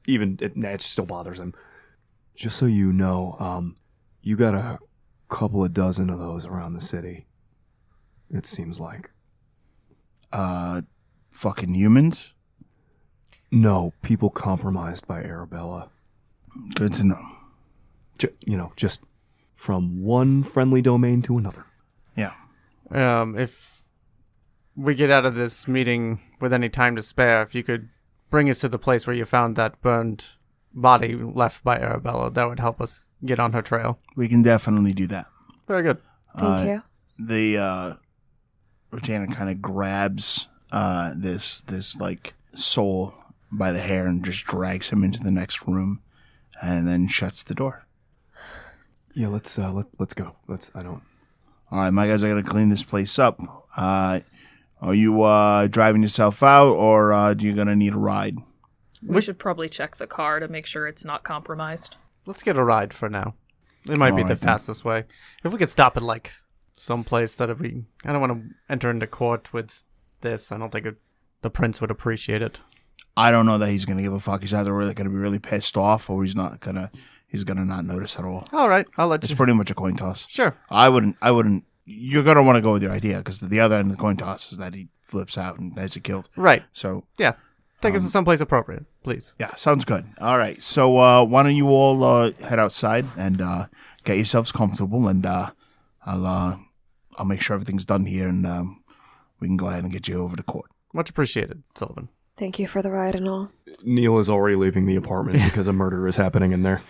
it still bothers him. Just so you know, you got a couple of dozen of those around the city. It seems like. Fucking humans? No, people compromised by Arabella. Good to know. Just from one friendly domain to another. Yeah. If we get out of this meeting with any time to spare, if you could bring us to the place where you found that burned body left by Arabella, that would help us get on her trail. We can definitely do that. Very good. Thank you. The Regina kind of grabs this like soul by the hair and just drags him into the next room. and then shuts the door. Yeah, let's go. All right, my guys are going to clean this place up. Are you driving yourself out, or do you going to need a ride? We should probably check the car to make sure it's not compromised. Let's get a ride for now. It might be the fastest way. If we could stop at like some place I don't want to enter into court with this. I don't think the prince would appreciate it. I don't know that he's going to give a fuck. He's either really going to be really pissed off, or he's going to not notice at all. All right, I'll let It's you. pretty much a coin toss. Sure. I wouldn't. You're going to want to go with your idea, because the other end of the coin toss is that he flips out and has you killed. Right. So, Yeah. Take us to someplace appropriate, please. yeah, sounds good. All right. So, why don't you all head outside and get yourselves comfortable, and I'll make sure everything's done here, and we can go ahead and get you over to court. Much appreciated, Sullivan. Thank you for the ride and all. Neil is already leaving the apartment because a murder is happening in there.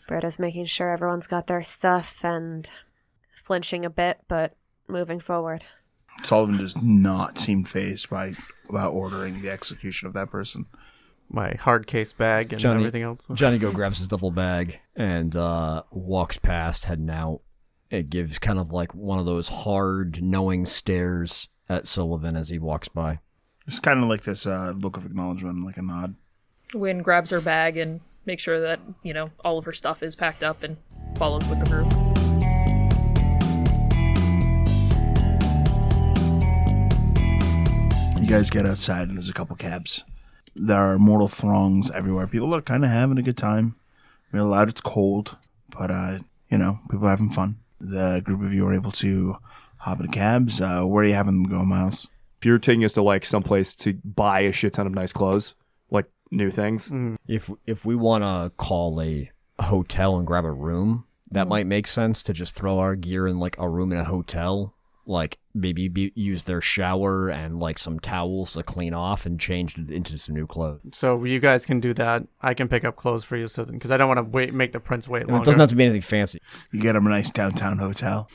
Britta's making sure everyone's got their stuff and flinching a bit, but moving forward. Sullivan does not seem fazed about ordering the execution of that person. My hard case bag and Johnny- everything else. Johnny go grabs his duffel bag and walks past, heading out. It gives kind of like one of those hard, knowing stares at Sullivan as he walks by. It's kind of like this look of acknowledgement, like a nod. Wynn grabs her bag and makes sure that, all of her stuff is packed up and follows with the group. You guys get outside, and there's a couple cabs. There are mortal throngs everywhere. People are kind of having a good time. Real loud, it's cold, but, people are having fun. The group of you are able to hop in cabs. Where are you having them go, Miles? If you're taking us to like someplace to buy a shit ton of nice clothes, like new things, If we want to call a hotel and grab a room, that might make sense to just throw our gear in like a room in a hotel. Like maybe use their shower and like some towels to clean off and change it into some new clothes. So you guys can do that. I can pick up clothes for you, so because I don't want to make the prince wait And longer. it doesn't have to be anything fancy. You get them a nice downtown hotel.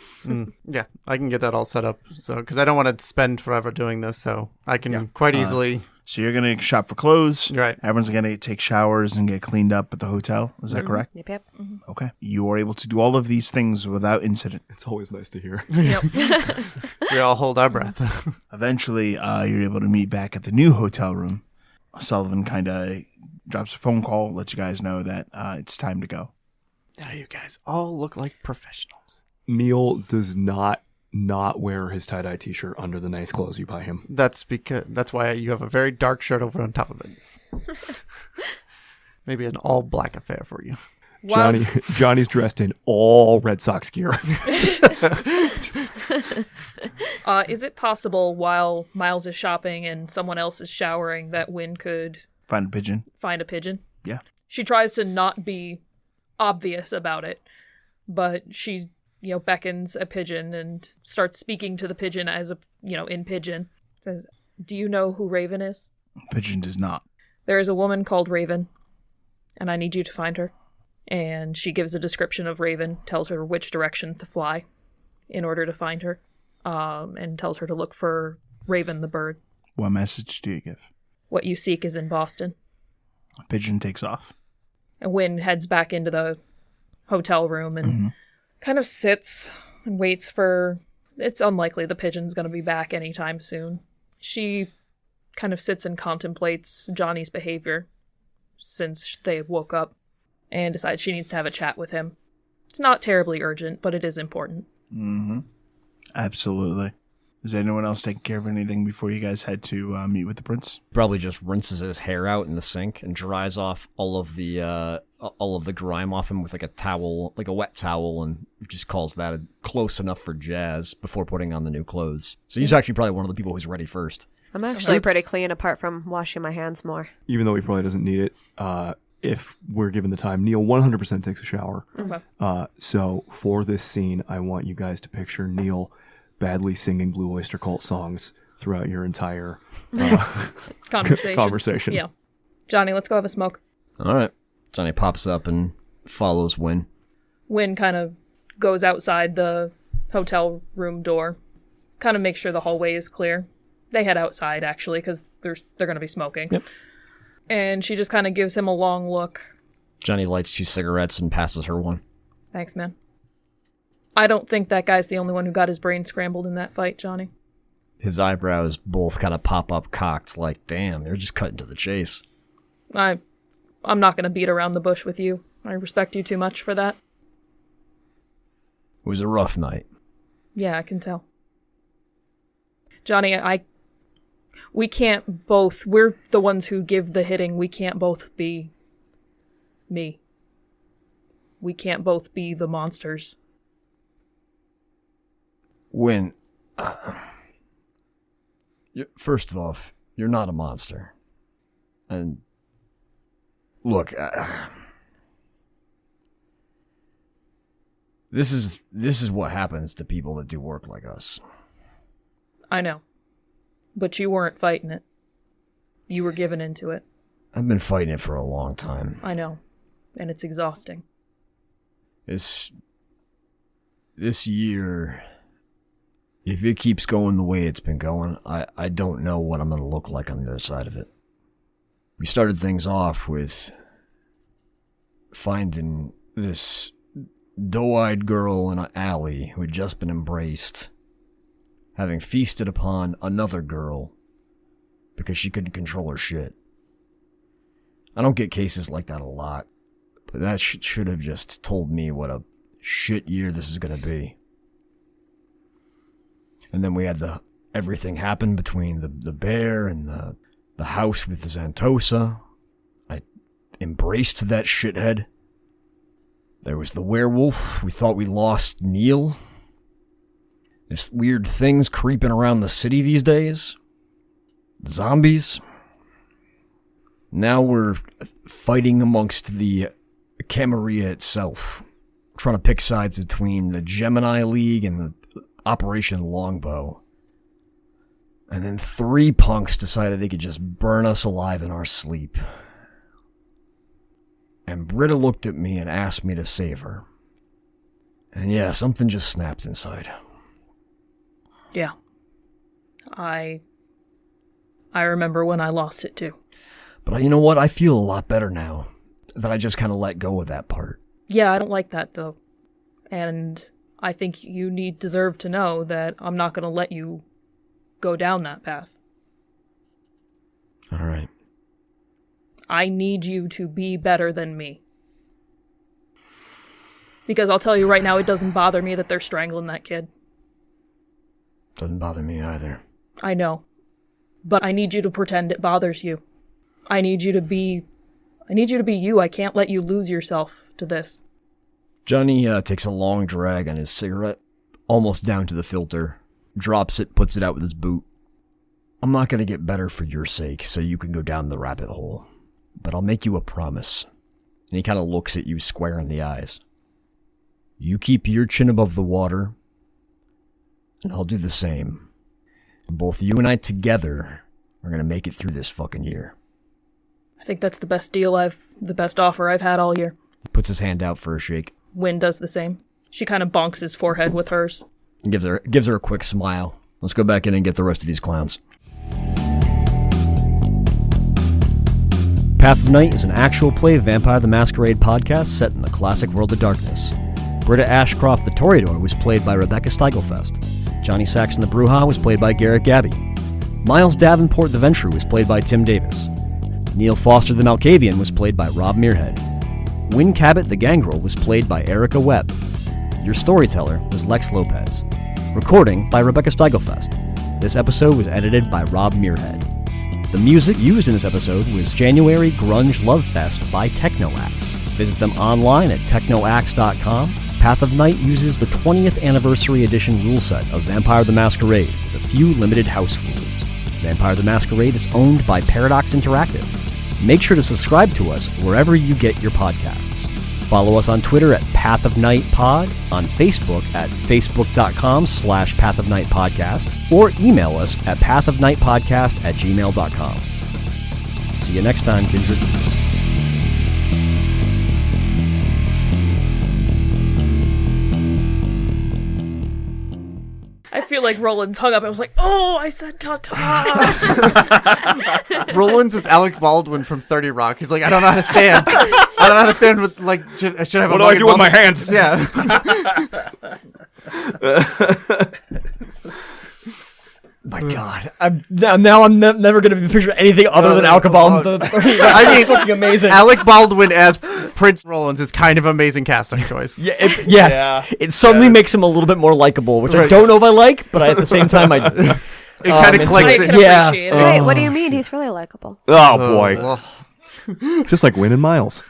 Yeah, I can get that all set up. So because I don't want to spend forever doing this, so I can quite easily. So you're going to shop for clothes. Right. Everyone's going to take showers and get cleaned up at the hotel. Is that correct? Yep. Okay. You are able to do all of these things without incident. it's always nice to hear. Yep. We all hold our breath. Eventually, you're able to meet back at the new hotel room. Sullivan kind of drops a phone call, lets you guys know that it's time to go. Now you guys all look like professionals. Neil does not wear his tie-dye t-shirt under the nice clothes you buy him. That's why you have a very dark shirt over on top of it. Maybe an all black affair for you. Wow. Johnny's dressed in all Red Sox gear. Is it possible while Miles is shopping and someone else is showering that Wynn could Find a pigeon. find a pigeon? Yeah. She tries to not be obvious about it, but she, beckons a pigeon and starts speaking to the pigeon as in pigeon. Says, "Do you know who Raven is? Pigeon does not. There is a woman called Raven, and I need you to find her." And she gives a description of Raven, tells her which direction to fly in order to find her, and tells her to look for Raven the bird. What message do you give? What you seek is in Boston. Pigeon takes off. And Wynn heads back into the hotel room and kind of sits and waits for... It's unlikely the pigeon's going to be back anytime soon. She kind of sits and contemplates Johnny's behavior since they woke up and decides she needs to have a chat with him. It's not terribly urgent, but it is important. Mm-hmm. Absolutely. Is anyone else taking care of anything before you guys head to meet with the prince? Probably just rinses his hair out in the sink and dries off all of the grime off him with like a towel, like a wet towel, and just calls that close enough for jazz before putting on the new clothes. So he's actually probably one of the people who's ready first. I'm actually pretty clean apart from washing my hands more. Even though he probably doesn't need it, if we're given the time, Neil 100% takes a shower. Okay. So for this scene, I want you guys to picture Neil badly singing Blue Oyster Cult songs throughout your entire conversation. Yeah. Johnny, let's go have a smoke. All right. Johnny pops up and follows Wynn. Wynn kind of goes outside the hotel room door, kind of makes sure the hallway is clear. They head outside, actually, because they're going to be smoking. Yep. And she just kind of gives him a long look, Johnny lights 2 cigarettes and passes her one. Thanks, man. I don't think that guy's the only one who got his brain scrambled in that fight, Johnny. His eyebrows both kind of pop up cocked like, damn, they're just cutting to the chase. I'm not going to beat around the bush with you. I respect you too much for that. It was a rough night. Yeah, I can tell. Johnny, we can't both, we're the ones who give the hitting. We can't both be me. We can't both be the monsters. Wynn, first of all, you're not a monster. And look, this is what happens to people that do work like us. I know. But you weren't fighting it. You were given into it. I've been fighting it for a long time. I know. And it's exhausting. This year, if it keeps going the way it's been going, I don't know what I'm going to look like on the other side of it. We started things off with finding this doe-eyed girl in an alley who had just been embraced, having feasted upon another girl because she couldn't control her shit. I don't get cases like that a lot, but that should have just told me what a shit year this is going to be. And then we had everything happen between the bear and the house with the Xantosa. I embraced that shithead. There was the werewolf. We thought we lost Neil. There's weird things creeping around the city these days. Zombies. Now we're fighting amongst the Camarilla itself. Trying to pick sides between the Gemini League and the Operation Longbow. And then 3 punks decided they could just burn us alive in our sleep. And Britta looked at me and asked me to save her. And yeah, something just snapped inside. Yeah. I remember when I lost it too. But you know what? I feel a lot better now that I just kind of let go of that part. Yeah, I don't like that though. And I think you deserve to know that I'm not going to let you go down that path. All right. I need you to be better than me. Because I'll tell you right now, it doesn't bother me that they're strangling that kid. Doesn't bother me either. I know. But I need you to pretend it bothers you. I need you to be you. I can't let you lose yourself to this. Johnny takes a long drag on his cigarette, almost down to the filter, drops it, puts it out with his boot. I'm not going to get better for your sake, so you can go down the rabbit hole. But I'll make you a promise. And he kind of looks at you square in the eyes. You keep your chin above the water, and I'll do the same. And both you and I together are going to make it through this fucking year. I think that's the best offer I've had all year. He puts his hand out for a shake. Wynn does the same. She kind of bonks his forehead with hers. And gives her a quick smile. Let's go back in and get the rest of these clowns. Path of Night is an actual play Vampire the Masquerade podcast set in the classic world of darkness. Britta Ashcroft the Toreador was played by Rebecca Steigelfest. Johnny Saxon the Bruja was played by Garrett Gabbey. Miles Davenport the Ventru was played by Tim Davis. Neil Foster the Malkavian was played by Rob Muirhead. Wynn Cabot the Gangrel was played by Erika Webb. Your storyteller was Lex Lopez. Recording by Rebecca Steigelfest. This episode was edited by Rob Muirhead. The music used in this episode was January Grunge Love Fest by Technoaxe. Visit them online at technoaxe.com. Path of Night uses the 20th anniversary edition rule set of Vampire the Masquerade with a few limited house rules. Vampire the Masquerade is owned by Paradox Interactive. Make sure to subscribe to us wherever you get your podcasts. Follow us on Twitter at Path of Night Pod, on Facebook at facebook.com/Path of Night Podcast, or email us at pathofnightpodcast@gmail.com. See you next time, Kindred. I feel like Roland's hung up. I was like, oh, I said ta-ta. Roland's is Alec Baldwin from 30 Rock. He's like, I don't know how to stand. I don't understand what, like, should I have What a do I bucket do with my ball? hands? Yeah. My God, I'm never going to be picturing anything other than alcohol. I mean, fucking amazing. Alec Baldwin as Prince Rollins is kind of amazing casting choice. Yeah, yes, it suddenly makes him a little bit more likable, which I Right. don't know if I like, but at the same time, It kind of it's clicks. I like- can yeah. appreciate it. Wait, what do you mean? He's really likable. Oh boy, Well, just like Wynn and Miles.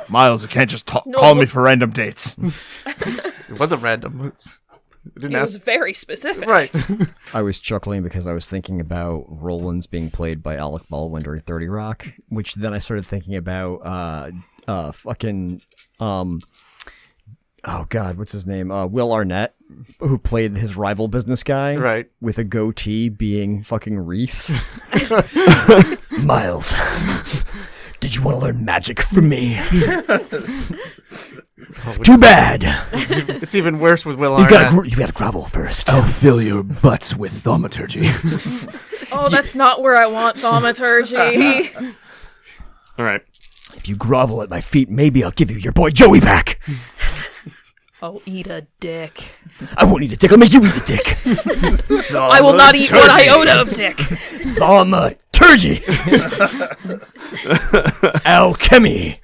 Miles, you can't just No, call me look- for random dates. it wasn't random. Didn't He was ask. very specific. Right. I was chuckling because I was thinking about Rollins being played by Alec Baldwin during 30 Rock, which then I started thinking about oh God, what's his name? Will Arnett, who played his rival business guy, Right. with a goatee, being fucking Reese. Miles, did you want to learn magic from me? Too bad. It's even worse with Will You Arnett. gotta grovel first. I'll fill your butts with thaumaturgy. Oh, that's not where I want thaumaturgy. All right. If you grovel at my feet, maybe I'll give you your boy Joey back. Oh, eat a dick. I won't eat a dick. I'll make you eat a dick. I will not eat 1 iota of dick. Thaumaturgy. Alchemy.